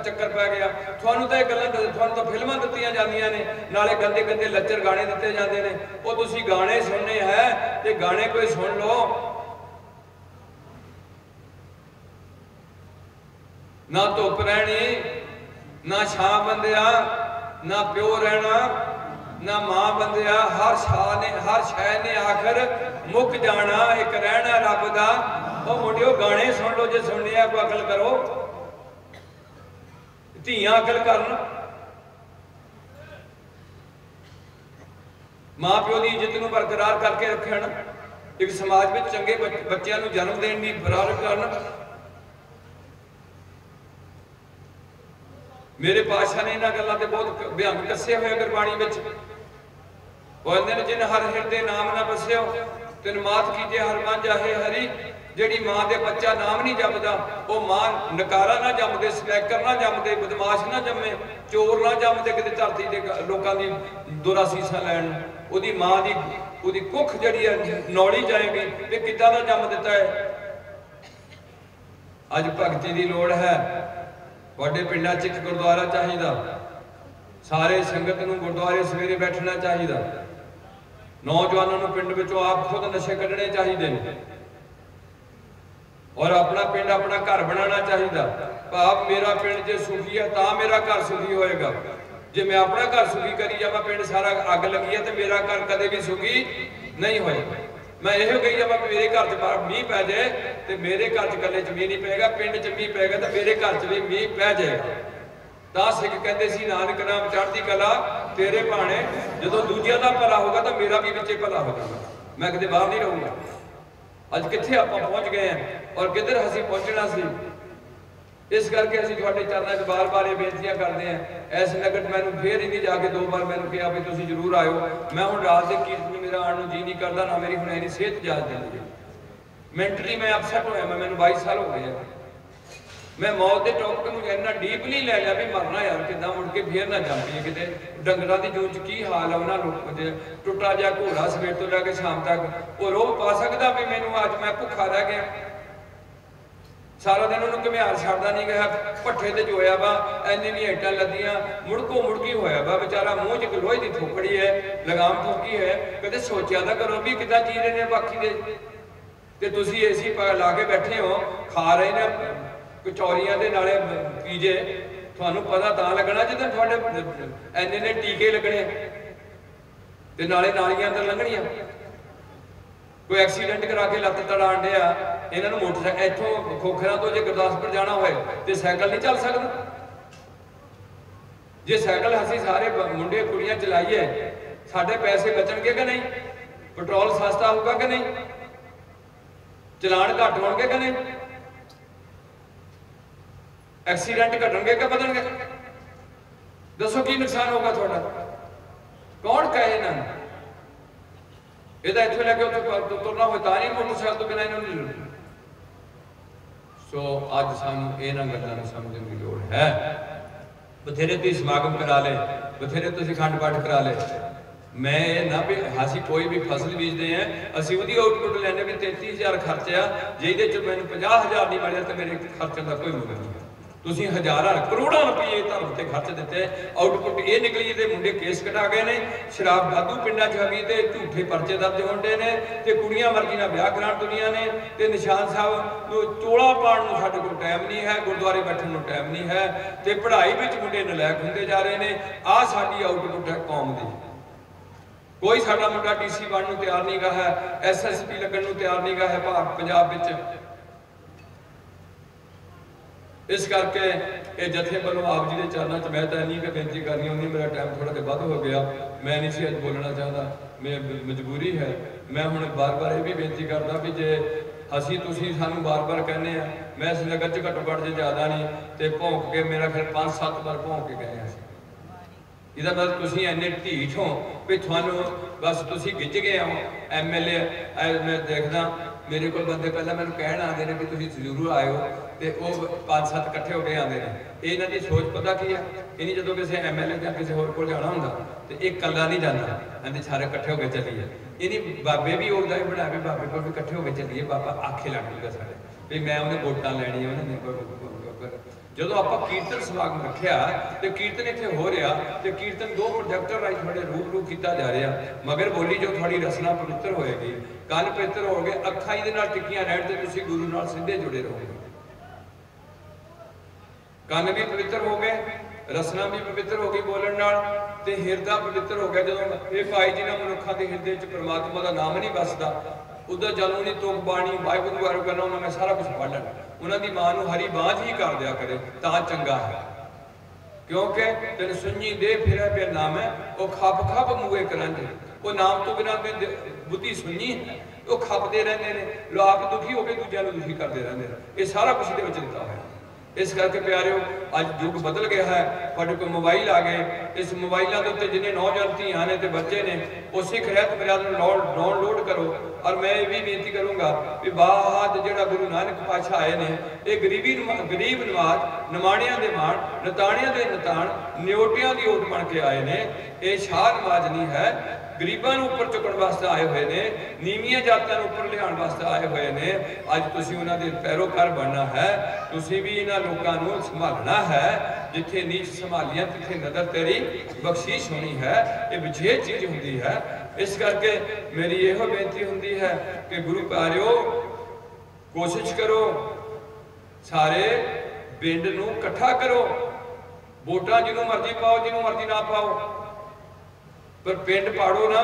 चक्कर पै गया। थानू तो गल्लां थानू तो फिल्मां दित्तियां जांदियां ने, नाले गंदे गंदे लच्चर गाने दिते जाते हैं। वो तुसीं गाने सुनने है ते गाने कोई सुन लो ना, धुप रहनी ना छां बंदिया, ना प्यो रहना ना मां बंदिया, हर शह ने आखिर मुक जाना, एक रहना रब दा। ओ मुंडियो गाने सुन लो, जे सुनने को अकल करो, धीआं अकल करन, मां प्यो की इज्जत नूं बरकरार करके रखण, एक समाज में चंगे बच्चों को जन्म देने की बराबर करन। मेरे पातशाह ने इन्हां गल्लां ते बहुत भयंग कसे हुए गुरबाणी विच। वो कहंदे ने जिन हर हिरदे नाम ना बसियो तिन मात कीजे हर मन जाहे हरी। जिहड़ी मां दे बच्चा नाम नहीं जपदा, वो मां नकारा ना जमदे, स्पैकर ना जमदे, बदमाश ना जमे, चोर ना जमदे, किते धरती दे लोकां दी दुरासीसा लैण। ओदी मां दी ओदी कुख जिहड़ी है नौली जाएगी ते किदां दा जम दिता है। अज भगती दी लोड़ है। तुहाडे पिंडां च एक गुरुद्वारा चाहिदा, सारे संगत नूं गुरुद्वारे सवेरे बैठना चाहिदा। नौजवानों नूं पिंड विचों आप खुद नशे कढणे चाहिए और अपना पिंड अपना घर बनाना चाहिए। भाव मेरा पिंड जो सुखी है तो मेरा घर सुखी होएगा। जे मैं अपना घर सुखी करी जावा, पिंड सारा अग लगी है तो मेरा घर कदे भी सुखी नहीं होएगा। मैं यही कही जावा मेरे घर च मीह पै जाए तो मेरे घर च कले च मीह नहीं पेगा, पिंड च मीह पेगा तो मेरे घर च भी मीह पै जाएगा। तो सिख कहते सी नानक नाम चढ़ती कला तेरे भाणे, जो दूजिया का भला होगा तो मेरा भी बच्चे भला होगा, मैं कदे बाहर नहीं रहूँगा। अज कित्थे आपां पहुँच गए हैं और किधर असीं पहुँचना सी। इस करके असीं तुहाडे चरणों च बार बार ये बेनतियां करते हैं। इस नगत मैनूं फिर इन्हीं जाके 2 बार मैनूं कहा भी तुसीं जरूर आयो। मैं हुण रात के कीर्तन मेरा आउण नूं जी नहीं करदा, ना मेरी हुण इन्नी सेहत इजाजत दिंदी है। मैंटली मैं अपसैट होया, मैनूं 22 साल हो गए हैं। मैं मौत के टॉपिक में इन्ना डीपली लै लिया भी मरना यार किदा मुड़ के फिर ना जम पईए किते। डंगरां दी जून च की हाल है उन्हां लोकां दे, टुटा जा घोड़ा सवेर तो लैके शाम तक वो रोह पा सकदा भी मैनूं अज मैं भुखा रह गया। सारा दिन उन्होंने घमियार छड्डदा नहीं गया, भट्ठे ते जोया वा, इन्नी नी इट्टां लदियां, मुड़को मुड़की होया वा बेचारा, मूँह च लोहे की थोपड़ी है, लगाम ठोकी है। कदे सोचा तो करो भी किदां जी रहे ने बाकी दे, ते तुसीं एसी ला के बैठे हो, खा रहे ने कचौरियां दे नाले पीजे। तुहानूं पता तां लगना जिद्दां तुहाडे इन्ने टीके लगने ते नाले नालियां अंदर लंघणियां। कोई एक्सीडेंट करा के लत्त तड़ाण दिया, इन्होंने मोटरसाइकिल इत्थों खोखरा तो जे गुरदासपुर जाना होए तो साइकिल नहीं चल सकता। जे साइकिल असीं सारे मुंडे कुड़ियां चलाइए, साडे पैसे बचणगे कि नहीं, पेट्रोल सस्ता होगा कि नहीं, चलान घट होणगे कि नहीं, एक्सीडेंट घटणगे कि बधणगे? दसो की नुकसान होगा थोड़ा? कौन कहे ना इतना इतों लैके उत्थे तुरना हो नहीं मोटरसाइकिल तो बिना इन्होंने। सो अज सानू इन्हां गल्लां नूं समझण की लोड़ है। बथेरे तुसीं समागम करा ले, बथेरे तुसीं खंड पाठ करा ले। मैं ना भी असीं कोई भी फसल बीजते हैं, असीं उहदी आउटपुट लैने भी 33,000 खर्चा, जिहदे च मैनूं 50,000 नहीं मिलिया तो मेरे खर्चण का कोई मुल नहीं। तुसीं हज़ारां करोड़ां रुपये धर्म ते खर्च दिते, आउटपुट ये निकली ते मुंडे केस कटा गए ने, शराब वाधू पिंडां च हवी ते झूठे परचे दर्ज होंदे ने, ते कुड़ियां मर्जी नाल ब्याह कराउण दुनिया ने, ते निशान साहब नूं चोला पाउण नूं साडे कोल टाइम नहीं है, गुरुद्वारे बैठण नूं टाइम नहीं है, ते पढ़ाई विच मुंडे नलैक हुंदे जा रहे ने। आ साडी आउटपुट है कौम दी। कोई साडा मुंडा DC बनण नूं तैयार नहीं गा है, SSP लगण नूं तैयार नहीं गा है पंजाब विच। इस करके ये जथे वालों आप जी के चरणों च मैं तो इन्नी कि बेनती करनी होनी, मेरा टाइम थोड़ा तो वध हो गया, मैं नहीं सी अज बोलना चाहता, मेरी मजबूरी है। मैं हुण बार बार ये भी बेनती करदा भी जे असीं तुसीं सानूं बार बार कहने हैं, मैं इस नगर च घट्टो घट्ट जे ज़्यादा नहीं तो भौंक के मेरा खैर 5-7 बार भौंक के गए असीं। ਇਹਦਾ मतलब तुसीं इन्ने ढीठ हो भी थानूं बस तुसीं गिज गए हो। MLA मैं देखदा मेरे को बंदे पहले मैं कहण आते हैं कि तुम जरूर आयो, तो वो 5-7 इकट्ठे होकर आते हैं। इन्हों की सोच पता की है, इन्हें जो किसी MLA या किसी होर को जाना होंगे तो एक कला नहीं जाना, कहते सारे इकट्ठे होकर चलीए। इन्हें बाबे भी उदा ही बनाया भी बाबे को भी इकट्ठे होकर चलीए, बाबा आखे लग जूगा सारे भी मैं उन्हें वोटां लैनियां उन्होंने। जो आप कीर्तन समागम रखा तो कीर्तन इतने हो रहा, तो कीर्तन 2 प्रोजेक्टर राही थोड़े रूबरू किया जा रहा। मगर बोली जो थोड़ी रसना पवित्र होएगी, कन पवित्र हो गए, अखा ये टिकियां रहन तो तुसीं गुरु नाल सीधे जुड़े रहोगे। कन भी पवित्र हो गए, रसना भी पवित्र हो गई बोलन नाल, ते हिरदा पवित्र हो गया। जो ये भाई जिन्होंने मनुखा के हिरदे च परमात्मा का नाम नहीं बसता, उधर जल उन्हें तुक बाणी वाहिगुरू वाहिगुरू करना, उन्होंने सारा कुछ पढ़ लेना। उन्होंने मां को हरी बांझ ही कर दिया करे तो चंगा है, क्योंकि तेन सुनी दे फिर पे नाम है वो खप खप मूए करंजे, वो नाम तो बिना बुद्धि सुनी है, वो खपते रहते हैं, लोग आप दुखी हो गए दूसरों को दुखी करते रहते हैं। ये सारा कुछ ये दिता है। इस करके प्यारिओ अज युग बदल गया है, तुहाडे कोल मोबाइल आ गए, इस मोबाइलों के उत्ते जिन्हें नौजवान धीआं ने ते बच्चे ने वो सिख रहत मर्यादा डाउनलोड करो। और मैं ये भी बेनती करूँगा भी बाद जिहड़ा गुरु नानक पातशाह आए ने, ये गरीब नवाज नमाणियां दे माण नताणियां दे नताण न्योटियां दी ओट बन के आए ने। ये शाह नवाज नहीं है, गरीबों उपर चुकण वास्ते आए हुए ने, नीवियां जातां उपर लियाण वास्ते आए हुए ने। अज तुसीं उन्हां दे पैरोकार बनना है, तुसीं भी इन्हां लोकां नूं संभालना है। जिथे नीच संभालियां तिथे नदर तेरी बख्शीश होनी है, ये विशेष चीज होंदी है। इस करके मेरी यह बेनती होंदी है कि गुरु प्यारिओ कोशिश करो, सारे पिंड नूं इकट्ठा करो, वोटां जिन्हों मर्जी पाओ जिन्हों मर्जी ना पाओ, पर पिंड पाड़ो ना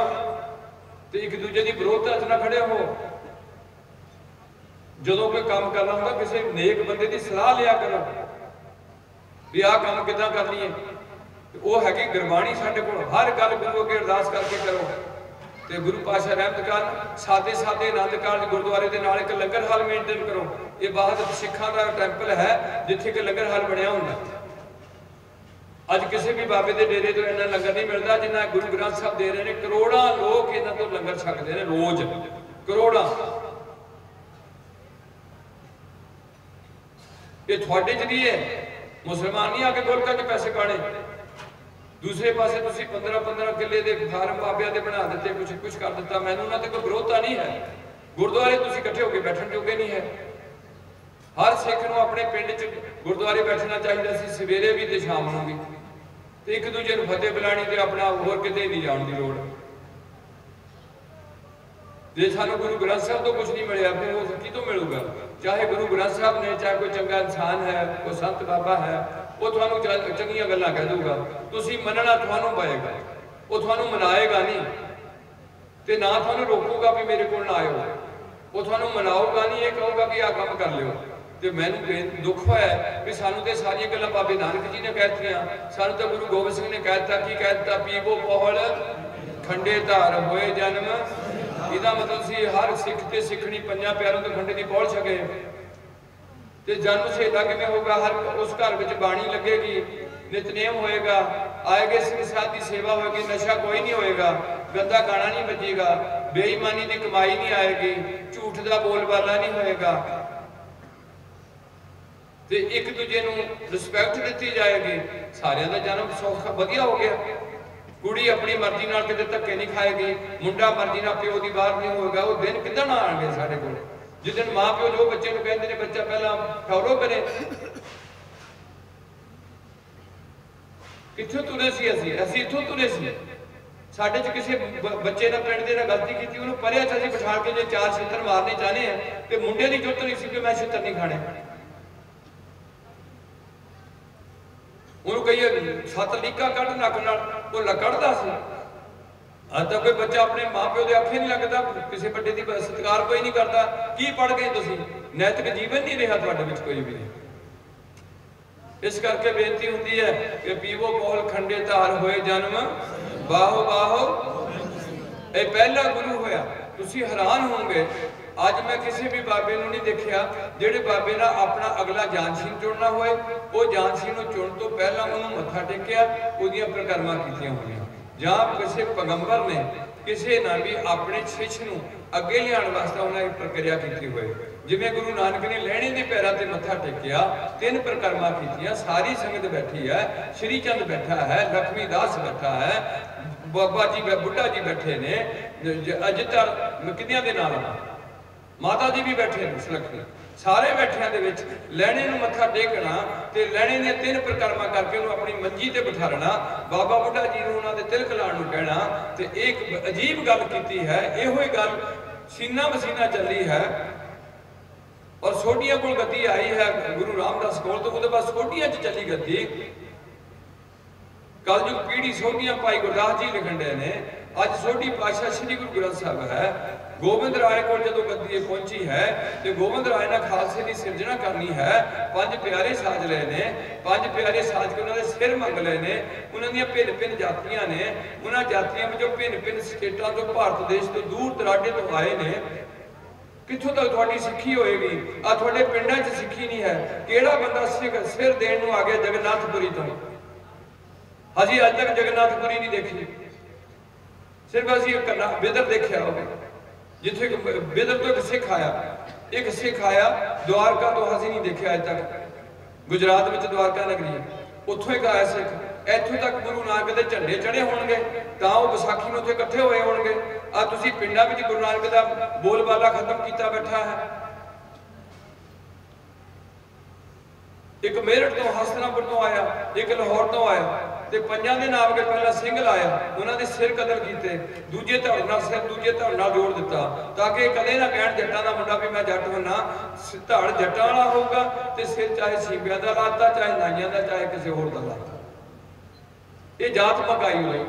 तो एक दूजे की विरोधता च ना खड़े हो। जो कोई काम करना होगा किसी नेक बंदे की सलाह लिया करो भी आह काम किदां करनी है। वो हैगी गुरबाणी साडे कोल, हर गल गुरु अगे अरदास करके करो। तो गुरु पातशाह रहमत कर सादे सादे आनंद कारज गुरुद्वारे के नाल एक लंगर हाल मेनटेन करो। ये बाहर सिखा का टैंपल है जिथे कि लंगर हाल बनया होंदा। अज किसी भी बाबे के डेरे तो इन्ना लंगर नहीं मिलता जिन्ना गुरु ग्रंथ साहब दे रहे हैं। करोड़ों लोग इन्हों तो लंगर छकते हैं रोज, करोड़ों। ये थोड़े च नहीं है, मुसलमान नहीं आके गोलका च पैसे पाने। दूसरे पासे तुसी 15-15 किले के फार्म बाबिया के बना दिते, कुछ कर दिता। मैनू उन्होंने कोई विरोधता नहीं है, गुरुद्वारे तुसी इकट्ठे होकर बैठन जोगे नहीं है। हर सिख नूं अपने पिंड च गुरुद्वारे बैठना चाहिए सी, सवेरे भी तो शाम नूं भी, तो एक दूजे नूं फतेह बुलानी ते अपना होर किते नहीं जाण दी लोड़। जे सानूं गुरु ग्रंथ साहब तो कुछ नहीं मिलिया फिर वो कितों मिलूगा। चाहे गुरु ग्रंथ साहब ने, चाहे कोई चंगा इंसान है, कोई संत बाबा है, वो थानू चंगियां गल्लां कह दूगा, तुसीं मनना थानू पएगा, वो थानू मनाएगा नहीं ते ना थानू रोकूगा भी मेरे कोल ना आयो। वो थानू मनाऊगा नहीं, ये कहूगा कि आह काम कर लियो। तो मैनू दुख होया भी सानू तो सारियां गल्लां बाबे नानक जी ने कह दित्तियां, सानू तो गुरु गोबिंद सिंह ने कह दित्ता, की कह दित्ता, पीवो पौहल खंडे धार होए जन्म। इहदा मतलब सी हर सिख ते सिखनी पंजां प्यारों तो खंडे की पौल छके। तो जन्म सहेला किवें होगा, हर उस घर में बाणी लगेगी, नितनेम होएगा, आएगे सिंह साध की सेवा होएगी, नशा कोई नहीं होएगा, गंदा गाना नहीं बजेगा, बेईमानी की कमाई नहीं आएगी, झूठ का बोलबाला नहीं होएगा, तो एक दूजे नूं रिस्पैक्ट दी जाएगी। सारिਆਂ ਦਾ जन्म सौखा वधिया हो गया। कुड़ी अपनी मर्जी नाल किते धक्के नहीं खाएगी, मुंडा मर्जी नाल प्यो की बाहर नहीं होगा। वो दिन किदां ना आएंगे साडे कोल, जिस दिन मां प्यो जो बच्चे को कहते हैं बच्चा पहला ठौरो करे। कित्थों तुरे सी असीं इत्थों तुरे सी। साडे च किसी बच्चे ने पिंड दे गलती की, उन्होंने परे च असीं बिठा के जे 4 छित्तर मारने चाहते हैं तो मुंडे की जुत नहीं सी कि मैं छित्तर नहीं खाने। उन्होंने कहिए 7 लीका कढ़ नक नाल, वो कढ़दा सी। अज तक कोई बच्चा अपने मां प्यो के आखे नहीं लगता, किसी बड़े की सत्कार कोई नहीं करता। की पढ़ गए तुसीं? नैतिक जीवन नहीं रहा तुहाडे विच कोई भी। इस करके बेनती होंदी है कि पीवो पौल खंडे धार होए जन्म, बाहो बाहो ये पहला गुरु होया। तुसीं हैरान होंगे, अज मैं किसी भी बाबे नूं नहीं देखिया जिहड़े बाबे नाल अपना अगला जानसीन चुनना होए, वो जानसीन नूं चुन तो पहला उन्होंने मत्था टेकिया, उहदियां परिक्रमा कीतियां होईयां। जां किसी पैगंबर ने ਕਿਸੇ ਨਾਲ ਵੀ ਆਪਣੇ ਸ਼ਿਸ਼ ਨੂੰ ਅੱਗੇ ਲਿਆਉਣ ਵਾਸਤੇ ਉਹਨਾਂ ਦੀ ਪ੍ਰਕਿਰਿਆ ਕੀਤੀ ਹੋਏ। ਜਿਵੇਂ ਗੁਰੂ ਨਾਨਕ ਨੇ ਲਹਿਣੇ ਦੇ ਪੈਰਾਂ ਤੇ ਮੱਥਾ ਟੇਕਿਆ, 3 ਪ੍ਰਕਰਮਾਂ ਕੀਤੀਆਂ, ਸਾਰੀ ਸੰਗਤ ਬੈਠੀ ਹੈ, ਸ਼੍ਰੀ ਚੰਦ ਬੈਠਾ ਹੈ, ਲక్ష్ਮੀ ਦਾਸ ਬੈਠਾ ਹੈ, ਬਾਬਾ ਜੀ ਬੁੱਢਾ ਜੀ ਬੈਠੇ ਨੇ, ਅਜਿੱਤਰ ਕਿੰਨਿਆਂ ਦੇ ਨਾਲ ਮਾਤਾ ਜੀ ਵੀ ਬੈਠੇ ਨੇ, ਸੁਲੱਖਣੀ, ਸਾਰੇ ਬੈਠਿਆਂ ਦੇ ਵਿੱਚ ਲਹਿਣੇ ਨੂੰ ਮੱਥਾ ਟੇਕਣਾ ਤੇ ਲਹਿਣੇ ਦੀਆਂ 3 ਪ੍ਰਕਰਮਾਂ ਕਰਕੇ ਉਹਨੂੰ ਆਪਣੀ ਮੰਜੀ ਤੇ ਬਿਠਾਉਣਾ, ਬਾਬਾ ਬੁੱਢਾ ਜੀ ਨੂੰ ਉਹਨਾਂ ਦੇ ਤਿਲਕ ਲਾਉਣ ਨੂੰ ਕਹਿਣਾ। ਤੇ ਇੱਕ ਅਜੀਬ ਗੱਲ ਕੀਤੀ ਹੈ, ਇਹੋ ਹੀ ਗੱਲ ਸੀਨਾ ਵਸੀਨਾ ਚੱਲੀ ਹੈ। ਔਰ ਸੋਢੀਆਂ ਕੋਲ ਗੱਦੀ ਆਈ ਹੈ ਗੁਰੂ ਰਾਮਦਾਸ ਕੋਲ, ਤੋਂ ਉਹਦੇ ਬਾਅਦ ਸੋਢੀਆਂ 'ਚ ਚੱਲੀ ਗੱਦੀ। ਕਲਯੁਗ ਪੀੜੀ ਸੋਢੀਆਂ ਭਾਈ ਗੁਰਦਾਸ ਜੀ ਲਿਖਣ ਦੇ ਨੇ। ਅੱਜ ਸੋਢੀ ਪਾਤਸ਼ਾਹ ਸ੍ਰੀ ਗੁਰੂ ਗ੍ਰੰਥ ਸਾਹਿਬ ਹੈ। ਗੋਬਿੰਦ ਰਾਏ ਕੋਲ ਜਦੋਂ ਗੱਦੀ ਪਹੁੰਚੀ ਹੈ ਤੇ ਗੋਬਿੰਦ ਰਾਏ ਨੇ ਖਾਲਸੇ ਦੀ ਸਿਰਜਣਾ ਕਰਨੀ ਹੈ। 5 ਪਿਆਰੇ ਸਾਜ ਲਏ ਨੇ, 5 ਪਿਆਰੇ ਸਾਜ ਕੇ ਉਹਨਾਂ ਦੇ ਸਿਰ ਮੰਗ ਲਏ ਨੇ। ਉਹਨਾਂ ਦੀਆਂ ਭਿੰਨ-ਭਿੰਨ ਜਾਤੀਆਂ ਨੇ, ਉਹਨਾਂ ਜਾਤੀਆਂ ਵਿੱਚੋਂ ਭਿੰਨ-ਭਿੰਨ ਸਟੇਟਾਂ ਤੋਂ, ਭਾਰਤ ਦੇਸ਼ ਤੋਂ, ਦੂਰ ਦਰਾਡੇ ਤੋਂ ਆਏ ਨੇ। ਕਿੱਥੋਂ ਤੱਕ ਤੁਹਾਡੀ ਸਿੱਖੀ ਹੋਏਗੀ? ਆ ਤੁਹਾਡੇ ਪਿੰਡਾਂ 'ਚ ਸਿੱਖੀ ਨਹੀਂ ਹੈ। ਕਿਹੜਾ ਬੰਦਾ ਸਿਰ ਦੇਣ ਨੂੰ ਆ ਗਿਆ ਜਗਨਨਾਥਪੁਰੀ ਤੋਂ? ਅਸੀਂ ਅੱਜ ਤੱਕ ਜਗਨਨਾਥਪੁਰੀ ਨਹੀਂ ਦੇਖੀ, ਸਿਰਫ ਅਸੀਂ ਬਿਦਰ ਦੇਖਿਆ ਹੋਵੇ, ਜਿੱਥੇ ਬਿਦਰ ਤੋਂ ਇੱਕ ਸਿੱਖ ਆਇਆ। ਦੁਆਰਕਾ ਤੋਂ ਅਸੀਂ ਨਹੀਂ ਦੇਖਿਆ ਅੱਜ ਤੱਕ। ਗੁਜਰਾਤ ਵਿੱਚ ਦੁਆਰਕਾ ਨਗਰੀ ਹੈ, ਉੱਥੋਂ ਇੱਕ ਆਇਆ ਸਿੱਖ। ਇੱਥੋਂ ਤੱਕ ਗੁਰੂ ਨਾਨਕ ਦੇ ਝੰਡੇ ਚੜੇ ਹੋਣਗੇ ਤਾਂ ਉਹ ਵਿਸਾਖੀ ਨੂੰ ਉੱਥੇ ਇਕੱਠੇ ਹੋਏ ਹੋਣਗੇ। ਆ ਤੁਸੀਂ ਪਿੰਡਾਂ ਵਿੱਚ ਗੁਰੂ ਨਾਨਕ ਦਾ ਬੋਲਬਾਲਾ ਖਤਮ ਕੀਤਾ ਬੈਠਾ ਹੈ। ਇੱਕ ਮੇਰਠ ਤੋਂ, ਹਸਤਨਾਪੁਰ ਤੋਂ ਆਇਆ, ਇੱਕ ਲਾਹੌਰ ਤੋਂ ਆਇਆ ਤੇ ਪੰਜਾਂ ਦੇ ਨਾਮ ਕੇ ਪਹਿਲਾਂ ਸਿੰਘ ਲਾਇਆ, ਉਹਨਾਂ ਦੇ ਸਿਰ ਕਤਲ ਕੀਤੇ, ਦੂਜੇ ਧੜ ਨਾਲ ਸਿਰ ਦੂਜੇ ਧੜ ਨਾਲ ਜੋੜ ਦਿੱਤਾ ਤਾਂ ਕਿ ਕਦੇ ਨਾ ਕਹਿਣ ਜੱਟਾਂ ਦਾ ਮੁੰਡਾ ਵੀ ਮੈਂ ਜੱਟ ਹੁੰਨਾ। ਧੜ ਜੱਟਾਂ ਵਾਲਾ ਹੋਊਗਾ ਤੇ ਸਿਰ ਚਾਹੇ ਸੀਬਿਆਂ ਦਾ ਲਾਤਾ, ਚਾਹੇ ਨਾਈਆਂ ਦਾ, ਚਾਹੇ ਕਿਸੇ ਹੋਰ ਦਾ ਲਾਤਾ। ਇਹ ਜਾਤ ਮਕਾਈ ਹੋਈ।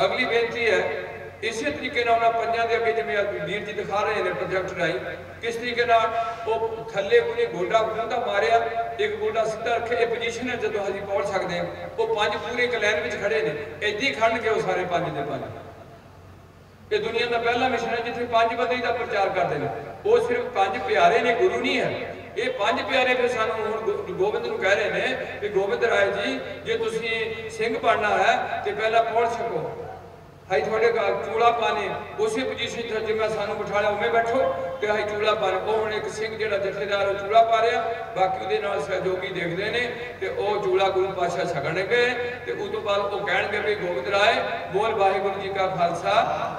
ਅਗਲੀ ਬੇਨਤੀ ਹੈ, ਇਸੇ ਤਰੀਕੇ ਨਾਲ ਉਹਨਾਂ ਪੰਜਾਂ ਦੇ ਅੱਗੇ ਜਿਵੇਂ ਵੀਰ ਜੀ ਦਿਖਾ ਰਹੇ ਨੇ ਪ੍ਰੋਜੈਕਟ ਰਾਹੀਂ, ਕਿਸ ਤਰੀਕੇ ਨਾਲ ਉਹ ਥੱਲੇ ਉਹਨੇ ਗੋਡਾ ਖੁੰਦਾ ਮਾਰਿਆ, ਇੱਕ ਗੋਡਾ ਸਿੱਧਾ ਰੱਖੇ। ਇਹ ਪੋਜੀਸ਼ਨ ਹੈ ਜਦੋਂ ਅਸੀਂ ਪਹੁੰਚ ਸਕਦੇ ਹਾਂ। ਉਹ 5 ਪੂਰੇ ਇੱਕ ਲਾਈਨ ਵਿੱਚ ਖੜੇ ਨੇ, ਏਦਾਂ ਹੀ ਖੜਨਗੇ ਉਹ ਸਾਰੇ 5 ਦੇ 5। ਇਹ ਦੁਨੀਆ ਦਾ ਪਹਿਲਾ ਮਿਸ਼ਨ ਹੈ ਜਿੱਥੇ 5 ਬੰਦੇ ਦਾ ਪ੍ਰਚਾਰ ਕਰਦੇ ਨੇ। ਉਹ ਸਿਰਫ 5 ਪਿਆਰੇ ਨੇ, ਗੁਰੂ ਨਹੀਂ ਹੈ। ਇਹ 5 ਪਿਆਰੇ ਫਿਰ ਸਾਨੂੰ ਹੁਣ ਗੋਬਿੰਦ ਨੂੰ ਕਹਿ ਰਹੇ ਨੇ ਵੀ ਗੋਬਿੰਦ ਰਾਏ ਜੀ, ਜੇ ਤੁਸੀਂ ਸਿੰਘ ਬਣਨਾ ਹੈ ਤੇ ਪਹਿਲਾਂ ਪਹੁੰਚ ਸਕੋ। ਹਾਈ ਤੁਹਾਡੇ ਚੂੜਾ ਪਾਣੇ ਉਸੇ ਪੋਜੀਸ਼ਨ 'ਚ ਜਿਵੇਂ ਸਾਨੂੰ ਬਿਠਾ ਲਿਆ ਉਵੇਂ ਬੈਠੋ ਤੇ ਹਾਈ ਚੂੜਾ ਪਾਣੇ। ਉਹ ਹੁਣ ਇੱਕ ਸਿੰਘ ਜਿਹੜਾ ਜਥੇਦਾਰ ਉਹ ਚੂੜਾ ਪਾ ਰਿਹਾ, ਬਾਕੀ ਉਹਦੇ ਨਾਲ ਸਹਿਯੋਗੀ ਦੇਖਦੇ ਨੇ ਤੇ ਉਹ ਚੂੜਾ ਗੁਰੂ ਪਾਤਸ਼ਾਹ ਛਕਣਗੇ ਤੇ ਉਸ ਤੋਂ ਬਾਅਦ ਉਹ ਕਹਿਣਗੇ ਵੀ ਗੋਬਿੰਦ ਰਾਏ ਬੋਲ ਵਾਹਿਗੁਰੂ ਜੀ ਕਾ ਖਾਲਸਾ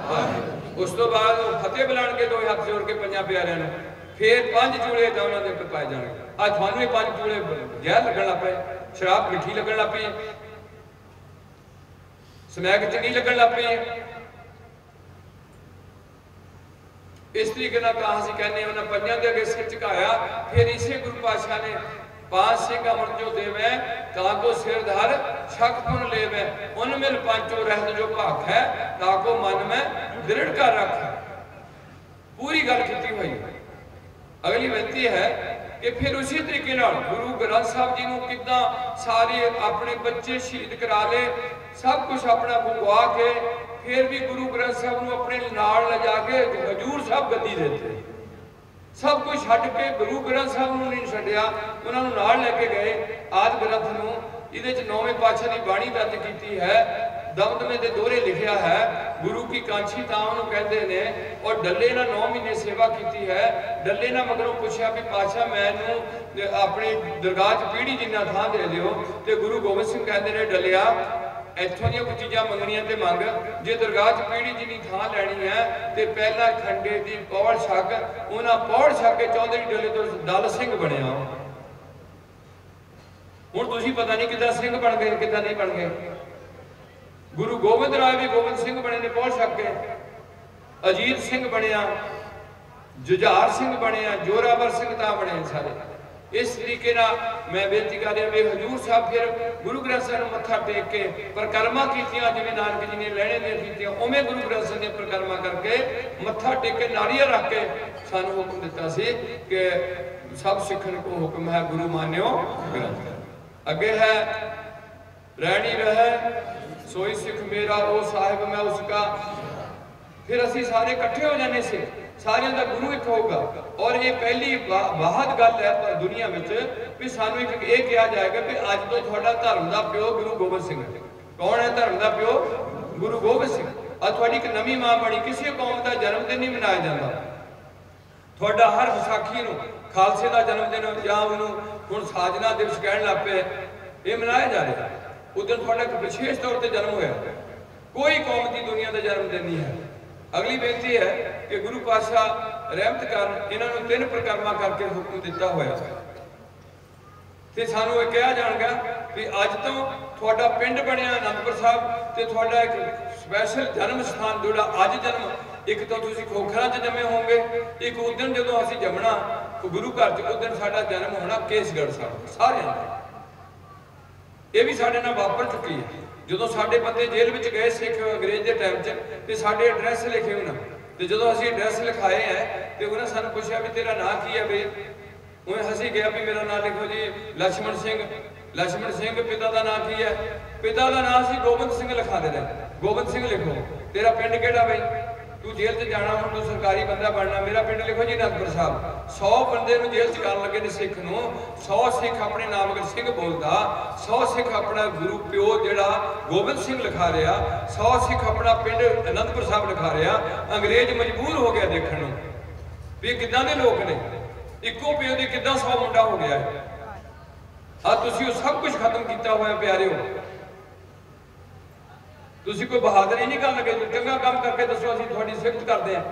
ਵਾਹਿਗੁਰੂ। ਉਸ ਤੋਂ ਬਾਅਦ ਉਹ ਫਤਿਹ ਬੁਲਾਣਗੇ 2 ਹੱਥ ਜੋੜ ਕੇ 5 ਪਿਆਰਿਆਂ ਨੂੰ। ਫਿਰ 5 ਚੂੜੇ ਤਾਂ ਉਹਨਾਂ ਦੇ ਉੱਤੇ ਪਾਏ ਜਾਣਗੇ। ਅੱਜ ਤੁਹਾਨੂੰ ਇਹ 5 ਚੂੜੇ ਜ਼ਹਿਰ ਲੱਗਣ ਲੱਗ ਪਏ, ਸ਼ਰਾਬ ਮਿੱਠੀ ਲੱਗਣ ਲੱਗ ਪਈ, ਸਮੈਕ ਚੰਗੀ ਲੱਗਣ ਲੱਗ ਪਈ। ਇਸ ਤਰੀਕੇ ਨਾਲ ਤਾਂ ਅਸੀਂ ਕਹਿੰਦੇ ਉਹਨਾਂ ਪੰਜਾਂ ਦੇ ਅੱਗੇ ਸਿਰ ਝੁਕਾਇਆ। ਫਿਰ ਇਸੇ ਗੁਰੂ ਪਾਤਸ਼ਾਹ ਨੇ 5 ਸਿੰਘ ਅਮਰ ਜੋ ਦੇਵੈ ਤਾਂ ਕੋ ਸਿਰ ਧਰ ਛਕ ਪੁਨ ਲੇਵੈ, ਉਨ ਮਿਲ ਪੰਚੋ ਰਹਿਤ ਜੋ ਭਾਖ ਹੈ ਤਾਂ ਕੋ ਮਨ ਮੈਂ ਦ੍ਰਿੜ ਕਰ ਰੱਖ। ਪੂਰੀ ਗੱਲ ਕੀਤੀ ਹੋਈ। ਅਗਲੀ ਬੇਨਤੀ ਹੈ ਕਿ ਫਿਰ ਉਸੇ ਤਰੀਕੇ ਨਾਲ ਗੁਰੂ ਗ੍ਰੰਥ ਸਾਹਿਬ ਜੀ ਨੂੰ ਕਿੱਦਾਂ ਸਾਰੇ ਆਪਣੇ ਬੱਚੇ ਸ਼ਹੀਦ ਕਰਾ ਲਏ, ਸਭ ਕੁਝ ਆਪਣਾ ਗੁਆ ਕੇ ਫਿਰ ਵੀ ਗੁਰੂ ਗ੍ਰੰਥ ਸਾਹਿਬ ਨੂੰ ਆਪਣੇ ਨਾਲ ਲਿਜਾ ਕੇ ਹਜੂਰ ਸਾਹਿਬ ਗੱਦੀ ਦੇ ਦਿੱਤੇ। ਸਭ ਕੁਝ ਛੱਡ ਕੇ ਗੁਰੂ ਗ੍ਰੰਥ ਸਾਹਿਬ ਨੂੰ ਨਹੀਂ ਛੱਡਿਆ, ਉਹਨਾਂ ਨੂੰ ਨਾਲ ਲੈ ਕੇ ਗਏ। ਆਦਿ ਗ੍ਰੰਥ ਨੂੰ ਇਹਦੇ 'ਚ 9ਵੇਂ ਪਾਤਸ਼ਾਹ ਦੀ ਬਾਣੀ ਦਰਜ ਕੀਤੀ ਹੈ। ਦਮਦਮੇ ਦੇ ਦੋਹਰੇ ਲਿਖਿਆ ਹੈ ਗੁਰੂ ਕੀ ਕਾਂਛੀ ਤਾਂ ਉਹਨੂੰ ਕਹਿੰਦੇ ਨੇ। ਔਰ ਡੱਲੇ ਨਾਲ 9 ਮਹੀਨੇ ਸੇਵਾ ਕੀਤੀ ਹੈ। ਡੱਲੇ ਨਾਲ ਮਗਰੋਂ ਪੁੱਛਿਆ ਵੀ ਪਾਤਸ਼ਾਹ ਮੈਨੂੰ ਆਪਣੀ ਦਰਗਾਹ 'ਚ ਪੀੜੀ ਜਿੰਨਾ ਥਾਂ ਦੇ ਦਿਓ ਤੇ ਗੁਰੂ ਗੋਬਿੰਦ ਸਿੰਘ ਕਹਿੰਦੇ ਨੇ ਡੱਲਿਆ ਇੱਥੋਂ ਦੀਆਂ ਕੋਈ ਚੀਜ਼ਾਂ ਮੰਗਣੀਆਂ ਤੇ ਮੰਗ, ਜੇ ਦਰਗਾਹ 'ਚ ਪੀੜੀ ਜਿੰਨੀ ਥਾਂ ਲੈਣੀ ਹੈ ਤੇ ਪਹਿਲਾਂ ਖੰਡੇ ਦੀ ਪੌੜ ਛੱਕ। ਉਹਨਾਂ ਪੌੜ ਛੱਕ ਕੇ ਚੌਧਰੀ ਡੱਲੇ ਤੋਂ ਦਲ ਸਿੰਘ ਬਣਿਆ। ਹੁਣ ਤੁਸੀਂ ਪਤਾ ਨਹੀਂ ਕਿੱਦਾਂ ਸਿੰਘ ਬਣ ਗਏ, ਕਿੱਦਾਂ ਨਹੀਂ ਬਣ ਗਏ। ਗੁਰੂ ਗੋਬਿੰਦ ਰਾਏ ਵੀ ਗੋਬਿੰਦ ਸਿੰਘ ਬਣੇ ਨੇ ਪਹੁੰਚ ਸਕੇ, ਅਜੀਤ ਸਿੰਘ ਬਣਿਆ, ਜੁਝਾਰ ਸਿੰਘ ਬਣਿਆ, ਜੋਰਾਵਰ ਸਿੰਘ ਤਾਂ ਬਣੇ ਸਾਰੇ। ਇਸ ਤਰੀਕੇ ਨਾਲ ਮੈਂ ਬੇਨਤੀ ਕਰ ਰਿਹਾ ਵੀ ਹਜੂਰ ਸਾਹਿਬ ਫਿਰ ਗੁਰੂ ਗ੍ਰੰਥ ਸਾਹਿਬ ਨੂੰ ਮੱਥਾ ਟੇਕ ਕੇ ਪ੍ਰਕਰਮਾਂ ਕੀਤੀਆਂ, ਜਿਵੇਂ ਨਾਨਕ ਜੀ ਨੇ ਲਹਿਣੇ ਦੀਆਂ ਕੀਤੀਆਂ ਉਵੇਂ ਗੁਰੂ ਗ੍ਰੰਥ ਸਾਹਿਬ ਦੀਆਂ ਪ੍ਰਕਰਮਾਂ ਕਰਕੇ ਮੱਥਾ ਟੇਕ ਕੇ ਨਾਰੀਅਲ ਰੱਖ ਕੇ ਸਾਨੂੰ ਹੁਕਮ ਦਿੱਤਾ ਸੀ ਕਿ ਸਭ ਸਿੱਖਣ ਕੋ ਹੁਕਮ ਹੈ ਗੁਰੂ ਮਾਨਿਓ ਗ੍ਰੰਥ। ਅੱਗੇ ਹੈ ਰਹਿਣੀ ਰਹਿ सोई सिख मेरा ओ साहिब मैं उसका। फिर असी सारे इकट्ठे हो जाने से सारियां दा गुरु एक होगा। और ये पहली वाहद गल है पर दुनिया में भी सानू एक ये कहा जाएगा कि अज तो थोड़ा धर्म का प्यो गुरु गोबिंद सिंह है। कौन है धर्म का प्यो? गुरु गोबिंद सिंह। ਅੱਜ ਤੁਹਾਡੀ ਇੱਕ ਨਵੀਂ ਮਾਂ ਬਣੀ, ਕਿਸੇ ਕੌਮ ਦਾ ਜਨਮ ਦਿਨ ਨਹੀਂ ਮਨਾਇਆ ਜਾਂਦਾ। ਤੁਹਾਡਾ ਹਰ ਵਿਸਾਖੀ ਨੂੰ ਖਾਲਸੇ ਦਾ ਜਨਮ ਦਿਨ ਜਾਂ ਉਹਨੂੰ ਹੁਣ ਸਾਜਨਾ ਦਿਵਸ ਕਹਿਣ ਲੱਗ ਪਏ, ਇਹ ਮਨਾਇਆ ਜਾ ਰਿਹਾ। ਉਦੋਂ ਤੁਹਾਡਾ ਇੱਕ ਵਿਸ਼ੇਸ਼ ਤੌਰ ਤੇ ਜਨਮ ਹੋਇਆ। ਕੋਈ ਕੌਮ ਦੀ ਦੁਨੀਆ ਦਾ ਜਨਮ ਦਿਨ ਨਹੀਂ ਹੈ। ਅਗਲੀ ਬੇਨਤੀ ਹੈ ਕਿ ਗੁਰੂ ਪਾਤਸ਼ਾਹ ਰਹਿਮਤ ਕਰਨ, ਇਹਨਾਂ ਨੂੰ 3 ਪ੍ਰਕਰਮਾਂ ਕਰਕੇ ਹੁਕਮ ਦਿੱਤਾ ਹੋਇਆ ਤੇ ਸਾਨੂੰ ਇਹ ਕਿਹਾ ਜਾਣਗਾ ਵੀ ਅੱਜ ਤੋਂ ਤੁਹਾਡਾ ਪਿੰਡ ਬਣਿਆ ਅਨੰਦਪੁਰ ਸਾਹਿਬ ਤੇ ਤੁਹਾਡਾ ਇੱਕ ਸਪੈਸ਼ਲ ਜਨਮ ਸਥਾਨ ਜਿਹੜਾ ਅੱਜ ਜਨਮ, ਇੱਕ ਤਾਂ ਤੁਸੀਂ ਖੋਖਰਾਂ 'ਚ ਜੰਮੇ ਹੋਵੋਗੇ, ਇੱਕ ਉਦੋਂ ਜਦੋਂ ਅਸੀਂ ਜੰਮਣਾ ਗੁਰੂ ਘਰ 'ਚ, ਉਦੋਂ ਸਾਡਾ ਜਨਮ ਹੋਣਾ ਕੇਸਗੜ੍ਹ ਸਾਹਿਬ ਸਾਰਿਆਂ ਦਾ। ਇਹ ਵੀ ਸਾਡੇ ਨਾਲ ਵਾਪਰ ਚੁੱਕੀ ਹੈ। ਜਦੋਂ ਸਾਡੇ ਬੰਦੇ ਜੇਲ੍ਹ ਵਿੱਚ ਗਏ ਸਿੱਖ ਅੰਗਰੇਜ਼ ਦੇ ਟਾਈਮ 'ਚ ਤੇ ਸਾਡੇ ਐਡਰੈਸ ਲਿਖੇ ਉਹਨਾਂ, ਤੇ ਜਦੋਂ ਅਸੀਂ ਐਡਰੈਸ ਲਿਖਾਏ ਹੈ ਤੇ ਉਹਨਾਂ ਸਾਨੂੰ ਪੁੱਛਿਆ ਵੀ ਤੇਰਾ ਨਾਂ ਕੀ ਹੈ ਬਈ? ਉਹ ਅਸੀਂ ਗਿਆ ਵੀ ਮੇਰਾ ਨਾਂ ਲਿਖੋ ਜੀ ਲਛਮਣ ਸਿੰਘ। ਲਛਮਣ ਸਿੰਘ ਪਿਤਾ ਦਾ ਨਾਂ ਕੀ ਹੈ? ਪਿਤਾ ਦਾ ਨਾਂ ਸੀ ਗੋਬਿੰਦ ਸਿੰਘ ਲਿਖਾ ਦੇ ਰਹੇ। ਗੋਬਿੰਦ ਸਿੰਘ ਲਿਖੋ। ਤੇਰਾ ਪਿੰਡ ਕਿਹੜਾ ਬਈ? ਤੂੰ ਜੇਲ੍ਹ 'ਚ ਜਾਣਾ, ਹੁਣ ਤੂੰ ਸਰਕਾਰੀ ਬੰਦਾ ਬਣਨਾ, ਮੇਰਾ ਪਿੰਡ ਲਿਖੋ ਜੀ ਅਨੰਦਪੁਰ ਸਾਹਿਬ। 100 ਬੰਦੇ ਨੂੰ ਜੇਲ੍ਹ 'ਚ ਕਰਨ ਲੱਗੇ ਨੇ ਸਿੱਖ ਨੂੰ, 100 ਸਿੱਖ ਆਪਣੇ ਨਾਮ ਅਗਰ ਸਿੰਘ ਬੋਲਦਾ, 100 ਸਿੱਖ ਆਪਣਾ ਗੁਰੂ ਪਿਓ ਜਿਹੜਾ ਗੋਬਿੰਦ ਸਿੰਘ ਲਿਖਾ ਰਿਹਾ, 100 ਸਿੱਖ ਆਪਣਾ ਪਿੰਡ ਅਨੰਦਪੁਰ ਸਾਹਿਬ ਲਿਖਾ ਰਿਹਾ। ਅੰਗਰੇਜ਼ ਮਜਬੂਰ ਹੋ ਗਿਆ ਦੇਖਣ ਨੂੰ ਵੀ ਕਿੱਦਾਂ ਦੇ ਲੋਕ ਨੇ, ਇੱਕੋ ਪਿਓ ਦੇ ਕਿੱਦਾਂ 100 ਮੁੰਡਾ ਹੋ ਗਿਆ ਹੈ। ਆ ਤੁਸੀਂ ਉਹ ਸਭ ਕੁਝ ਖਤਮ ਕੀਤਾ ਹੋਇਆ ਪਿਆਰਿਓ। ਤੁਸੀਂ ਕੋਈ ਬਹਾਦਰੀ ਨਹੀਂ ਕਰਨ ਲੱਗੇ, ਚੰਗਾ ਕੰਮ ਕਰਕੇ ਦੱਸੋ, ਅਸੀਂ ਤੁਹਾਡੀ ਸਿਫਤ ਕਰਦੇ ਹਾਂ।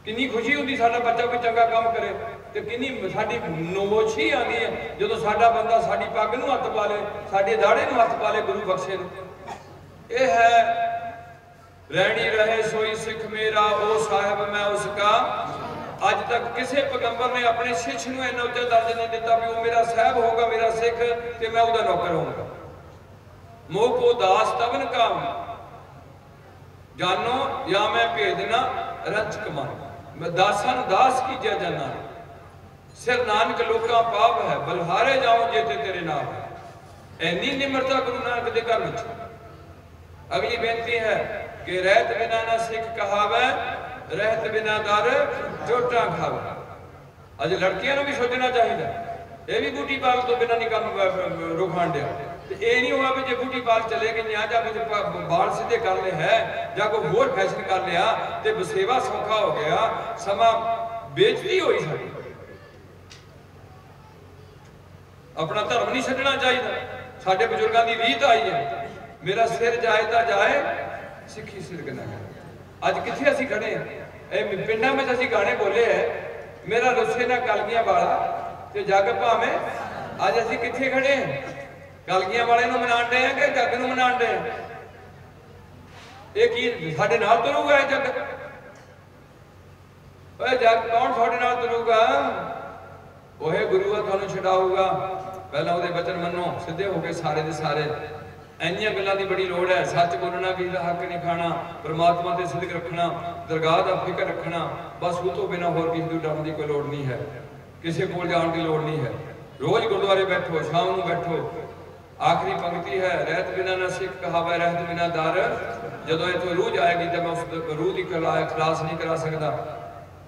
ਕਿੰਨੀ ਖੁਸ਼ੀ ਹੁੰਦੀ ਸਾਡਾ ਬੱਚਾ ਕੋਈ ਚੰਗਾ ਕੰਮ ਕਰੇ, ਤੇ ਕਿੰਨੀ ਸਾਡੀ ਨਮੋਸ਼ੀ ਆਉਂਦੀ ਹੈ ਜਦੋਂ ਸਾਡਾ ਬੰਦਾ ਸਾਡੀ ਪੱਗ ਨੂੰ ਹੱਥ ਪਾ ਲੇ, ਸਾਡੇ ਦਾੜੇ ਨੂੰ ਹੱਥ ਪਾ ਲੇ ਗੁਰੂ ਬਖਸ਼ੇ ਨੂੰ। ਇਹ ਹੈ ਰਹਿਣੀ ਰਹੇ ਸੋਈ ਸਿੱਖ ਮੇਰਾ, ਉਹ ਸਾਹਿਬ ਮੈਂ ਉਸਕਾ। ਅੱਜ ਤੱਕ ਕਿਸੇ ਪੈਗੰਬਰ ਨੇ ਆਪਣੇ ਸਿੱਖ ਨੂੰ ਇੰਨਾ ਉੱਚਾ ਦਰਜਾ ਨਹੀਂ ਦਿੱਤਾ ਵੀ ਉਹ ਮੇਰਾ ਸਾਹਿਬ ਹੋਗਾ, ਮੇਰਾ ਸਿੱਖ, ਤੇ ਮੈਂ ਉਹਦਾ ਨੌਕਰ ਹੋਊਗਾ। मोह को दास तबन काम जानो या मैं भेजना रंच कमान। दासा दास कीजिया जाना, सिर नानक लोका पाप है, बलहारे जाओ जेते तेरे नाम है। इन्नी निमरता गुरु नानक दे घर विच। अगली बेनती है कि रहत बिना ना सिख कहावे, रहत बिना दर चोटा खावे। अज लड़कियां नूं भी सोचना चाहिए, ये भी बूटी पाल तो बिना नहीं काम रुखान दिया। ये नहीं हुआ भी जो बूटी बाल चले गई या कुछ बाल सीधे कर ले है या कोई होर फैशन कर लिया तो बसेवा सौखा हो गया, समा बेइज्जती हुई साडी। अपना धर्म नहीं छड्डना चाहिए। साडे बजुर्गों की रीत आई है, मेरा सिर जाए तो जाए सिक्खी सिर ना करे। अज कित्थे असीं खड़े हैं, पिंडां में असीं गाने बोले है, मेरा रुस्से ना कलगियां वाला ते जग भावें। अज असीं कित्थे खड़े हैं, कलगियां वाले नूं मनाण दे हैं कि जग नूं मनाण दे हैं? ये की साडे नाल तुरूगा जग? ओए जग कौन साडे नाल तुरूगा? ओहे गुरु तुहानूं छडाऊगा। पहला उहदे वचन मन्नो, सीधे हो गए सारे दे सारे। ਇੰਨੀਆਂ ਗੱਲਾਂ ਦੀ ਬੜੀ ਲੋੜ ਹੈ। ਸੱਚ ਬੋਲਣਾ, ਕਿਸੇ ਦਾ ਹੱਕ ਨਹੀਂ ਖਾਣਾ, ਪਰਮਾਤਮਾ ਤੇ ਸਿਦਕ ਰੱਖਣਾ, ਦਰਗਾਹ ਦਾ ਫਿਕਰ ਰੱਖਣਾ, ਬਸ ਉਹ ਤੋਂ ਬਿਨਾਂ ਹੋਰ ਕਿਸੇ ਨੂੰ ਡਰਨ ਦੀ ਕੋਈ ਲੋੜ ਨਹੀਂ ਹੈ, ਕਿਸੇ ਕੋਲ ਜਾਣ ਦੀ ਲੋੜ ਨਹੀਂ ਹੈ। ਰੋਜ਼ ਗੁਰਦੁਆਰੇ ਬੈਠੋ, ਸ਼ਾਮ ਨੂੰ ਬੈਠੋ। आखिरी पंक्ति है, रहत बिना न सिख कहावे, रहत बिना दर। जदों इत्थों रूह जाएगी तो मैं उस रूह की खलास नहीं करा सकता।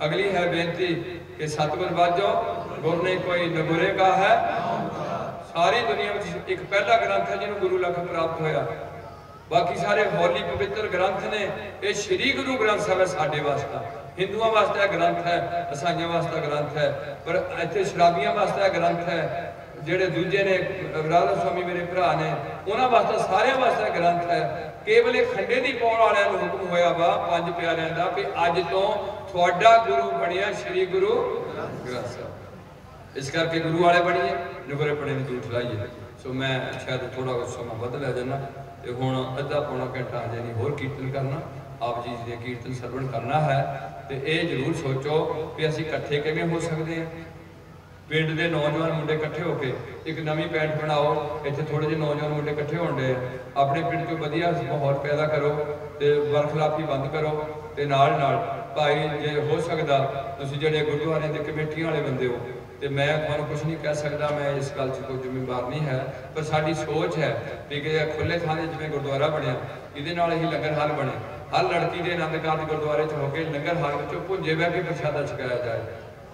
अगली है बेनती कि सतगुर बाजो गुर ने कोई नगुरे का है। सारी दुनिया में एक पहला ग्रंथ है जिन्होंने गुरु लख प्राप्त होया, बाकी सारे होली पवित्र ग्रंथ ने। ये श्री गुरु ग्रंथ साहब है साडे वास्ते, हिंदुओं वास्ते ग्रंथ है, ईसाइयों वास्ते ग्रंथ है, पर इत्थे शराबियों वास्ते ग्रंथ है। ਜਿਹੜੇ ਦੂਜੇ ਨੇ ਰਾਧਾ स्वामी मेरे भरा ने, उन्होंने वास्ते सारे वास्ते ग्रंथ है। केवल खंडे की पाउण वालियां नूं हुक्म होया वा पंज प्यारिਆਂ ਦਾ भी अज तो तुहाडा गुरु बनिया श्री गुरु ग्रंथ साहब। इस करके गुरु वाले बनिए, नगुरे पड़े ने झूठ लाइए। सो मैं शायद थोड़ा समा वध लै जाना ते हुण अद्धा पौना घंटा अजे नहीं होर कीर्तन करना, आप जी दे कीर्तन सरवण करना है। तो ये जरूर सोचो भी असीं इकट्ठे किवें हो सकते हैं। पिंड के नौजवान मुंडे इकट्ठे होकर एक नवीं पैंट बनाओ, इत्थे थोड़े जे नौजवान मुंडे इकट्ठे होंदे, अपने पिंड चों वधिया माहौल पैदा करो ते बरखलाफी बंद करो। ते नाल नाल भाई जे हो सकदा तुसीं जिहड़े गुरुद्वारे दे कमेटियां वाले बंदे हो, ते मैं तुहानूं कुछ नहीं कह सकदा, मैं इस गल 'च कोई जिम्मेवार नहीं है, पर साडी सोच है भी कि खुले थां दे जिवें गुरुद्वारा बनिया, इहदे नाल ही लंगर हाल बने। हर लड़की के आनंद कारज गुरुद्वारे 'च हो के लंगर हाल विचों भुंजे बह के प्रशादा छकाया जाए।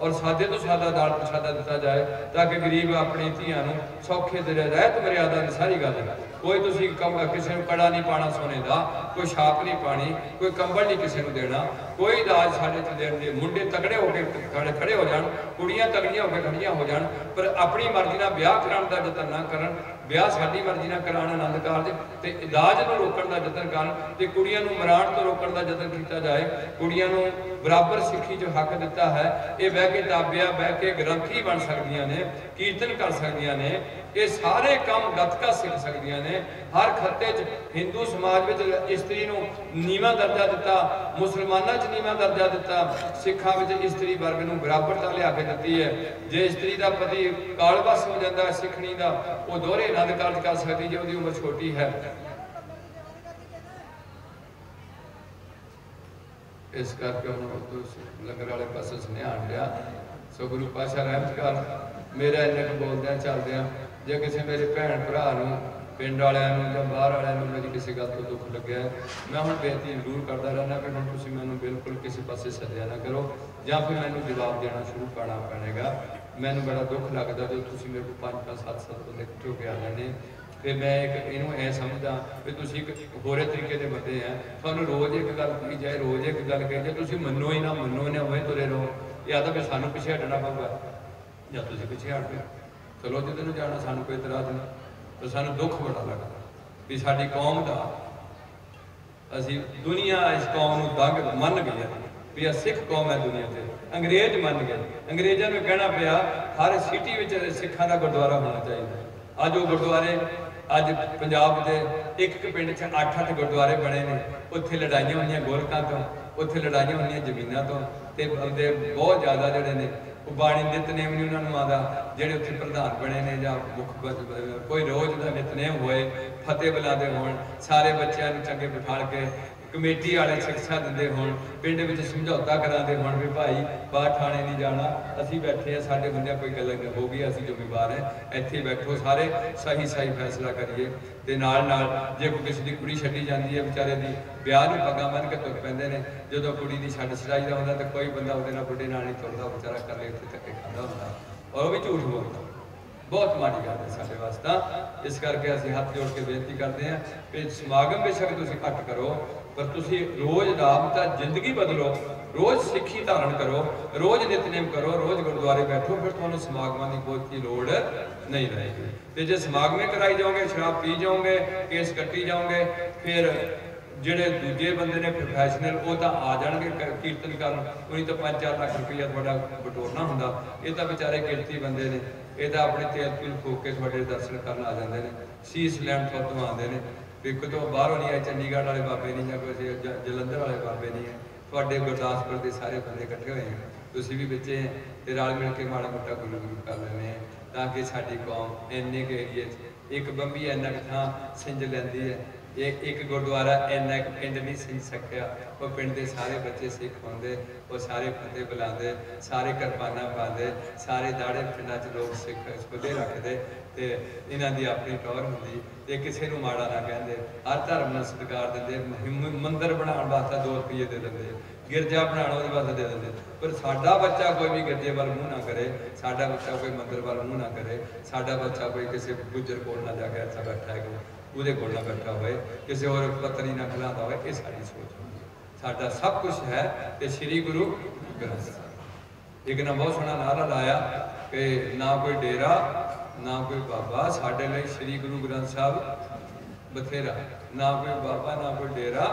और सादे तो सादा दाल प्रसादा दिता जाए ताकि गरीब अपनी धियां नूं सौखे दे रहत मर्यादा की सारी गल है। कोई तुसीं किसी को कड़ा नहीं पाना सोने का, कोई छाप नहीं पानी, कोई कंबल नहीं किसी को देना, कोई दाज साढ़े च देने दे। मुंडे तगड़े होकर खड़े हो जान, कुड़ियां तगड़ियां होकर खड़ियां हो जान, पर अपनी मर्जी नाल ब्याह कराने का जतन ना करन। ब्याह साडी मर्जी नाल कराना आनंद कारज ते दाज नूं रोकण का जतन करन ते कुड़ियां नूं मराण तो रोकण का जतन किया जाए। कुड़ियां नूं बराबर सिੱਖੀ जो हक दिता है। ये बह के ताबिया बह के ग्रंथी बन सकदियां ने, कीर्तन कर सकदियां ने, ये सारे काम गतका सीख सकदियां ने। हर खत्ते च हिंदू समाज में इस्त्री नूं नीवां दर्जा दिता, मुसलमानां च नीवां दर्जा दिता, सिखां विच इस्त्री वर्ग नूं बराबरता लिया के दित्ती है। जे इस्त्री दा पति कालवश हो जाता है सिखणी दा, वो दोहरे आनंद कारज कर सकदी जे उहदी उम्र छोटी है। इस करके हम लंगर वाले पासे सुनेहा आण लिया। सो गुरु पातशाह रहमत कर मेरा इन्ने क बोलदे चलदे जे किसी मेरे भैन भरा नूं पिंड वालियां नूं जां बाहर वालियां नूं मेरी किसी गल तो दुख लग्या मैं हुण बेनती जरूर करदा रहना कि हुण तुसीं मैनूं बिल्कुल किसी पासे सद्दिया ना करो जां फिर मैनूं जवाब देना शुरू करना पैणेगा। मैनूं बड़ा दुख लगदा जो तुसीं मेरे कोल 5-5 7-7 बंदे इकट्ठे होके आ जाने फिर मैं एक इनू ऐ समझदा भी तुसीं एक होरे तरीके के बंदे हैं। तुहानूं रोज़ एक गल कही जाए, रोज़ एक गल कही जाए, तुसीं मन्नो ही ना उवें तुरे रहो। या तो फिर सानूं पिछे हटना पऊगा जां तुसीं पिछे हट जाओ। चलो जिधर नूं जाना सानूं कोई इतराज़ नहीं, पर सानूं दुख बड़ा लगदा भी साडी कौम दा असीं दुनिया इस कौम नूं दंग मन गई है भी आ सिख कौम है दुनिया से। अंग्रेज मन गए, अंग्रेज़ों नूं कहना पिया हर सिटी विच सिखां दा गुरुद्वारा होना चाहिए। अज वो गुरुद्वारे अज पंजाब के एक पिंड च 8-8 गुरुद्वारे बने ने। उत्थे लड़ाइयां होईयां गोलकां तो, उत्थे लड़ाइयां होईयां जमीनां तो, ते बंदे बहुत ज़्यादा जिहड़े ने बाणी नितनेम नहीं उन्होंने आंदा जिहड़े उत्थे प्रधान बने ने जां मुख कोई रोज़ का नितनेम होए, फतेह बुलाते होण, सारे बच्चों चंगे बिठाल के कमेटी वाले शिक्षा देंदे होण, पिंड विच समझौता कराते होण भी भाई बाहर थाने नहीं जाना, असीं बैठे हैं साडे बंदियां कोई गल हो गई असीं जिम्मेवार हैं, इत्थे बैठो सारे सही सही फैसला करिए। ते नाल नाल जे कोई किसी की कुड़ी छड्डी जाती है बेचारे की ब्याह नूं पग्गां बन के तुर पैंदे ने, जदों कुड़ी की छड्ड छड़ाई दा हुंदा ते कोई बंदा उहदे नाल बुढ़े नाल नहीं तुरदा, बेचारा कल्ले उत्थे धक्के खांदा हुंदा और वो भी झूठ बोलदा। बहुत माड़ी गल है साडे वास्ते। इस करके असीं हथ जोड़ के बेनती करते हैं कि समागम बेशक तुसीं घट करो पर तुसीं रोज़ राबता जिंदगी बदलो, रोज़ सिੱਖੀ धारण करो, रोज़ नितनेम करो, रोज़ गुरुद्वारे बैठो, फिर तुहानूं समागमां की कोई लोड़ नहीं रहेगी। तो जे समागमें कराई जाओगे, शराब पी जाओगे, केस कट्टी जाओगे, फिर ਜਿਹੜੇ दूजे बंदे ने प्रोफैशनल वो तो आ जाएंगे कीर्तन कर उन्हीं तो 5-4 लाख रुपया थोड़ा बटोरना होंदा। ये तो बेचारे किरती बंदे ने, ये तो अपने तेल तुल फूक के थोड़े दर्शन करन आ जाते हैं, शीस लैन तो आते हैं भी कोई तो बाहरों नहीं आए, चंडीगढ़ वाले बाबे नहीं है, कोई जलंधर वाले बाबे नहीं है, थोड़े गुरदासपुर के सारे बंदे इकट्ठे हुए हैं, तुसीं भी बच्चे हैं तो रल मिल के माड़ा मोटा गुरु गुरु कर लेने हैं ताकि साडी कौम इन्ने के एरिए एक बंबी इन्ना क थां सिंज लैंदी है, एक गुरुद्वारा इन्ना एक पिंड नहीं सिंज सकिया, वो पिंड के सारे बच्चे सिख होंदे, वो सारे फतेह बुलाते, सारे किरपाना पाते, सारे दाड़े पिंडा च लोग सिख खुदे रखते, तो इन्हों की अपनी टौर होंगी, तो किसी को माड़ा ना कहते, हर धर्म में सत्कार देंगे, मंदिर बनाने वास्ते 2 रुपये दे देंगे, गिरजा बनाने वो वास्ते दे देंगे, पर साडा बच्चा कोई भी गिरजे वाल मूँह ना करे, साडा बच्चा कोई मंदिर वाल मूँह ना करे, साडा बच्चा कोई किसी गुजर कोल ना जाके अच्छा बैठा है ਉਹਦੇ ਕੋਲ ਨਾ ਬੈਠਾ ਹੋਏ, ਕਿਸੇ ਹੋਰ ਪਤਨੀ ਨਾ ਖਿਲਾਉਂਦਾ ਹੋਏ, ਇਹ ਸਾਡੀ ਸੋਚ ਹੁੰਦੀ ਹੈ। ਸਾਡਾ ਸਭ ਕੁਝ ਹੈ ਤੇ ਸ੍ਰੀ ਗੁਰੂ ਗ੍ਰੰਥ ਸਾਹਿਬ। ਇੱਕ ਨਾ ਬਹੁਤ ਸੋਹਣਾ ਨਾਰਾ ਲਾਇਆ ਕਿ ਨਾ ਕੋਈ ਡੇਰਾ ਨਾ ਕੋਈ ਬਾਬਾ, ਸਾਡੇ ਲਈ ਸ੍ਰੀ ਗੁਰੂ ਗ੍ਰੰਥ ਸਾਹਿਬ ਬਥੇਰਾ, ਨਾ ਕੋਈ ਬਾਬਾ ਨਾ ਕੋਈ ਡੇਰਾ,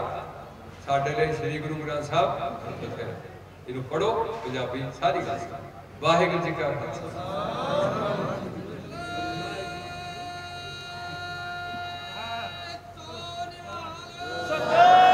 ਸਾਡੇ ਲਈ ਸ੍ਰੀ ਗੁਰੂ ਗ੍ਰੰਥ ਸਾਹਿਬ ਬਥੇਰਾ। ਇਹਨੂੰ ਪੜੋ ਪੰਜਾਬੀ ਸਾਰੀ ਗੱਲ। ਵਾਹਿਗੁਰੂ ਜੀ ਕਾ ਖਾਲਸਾ। Right.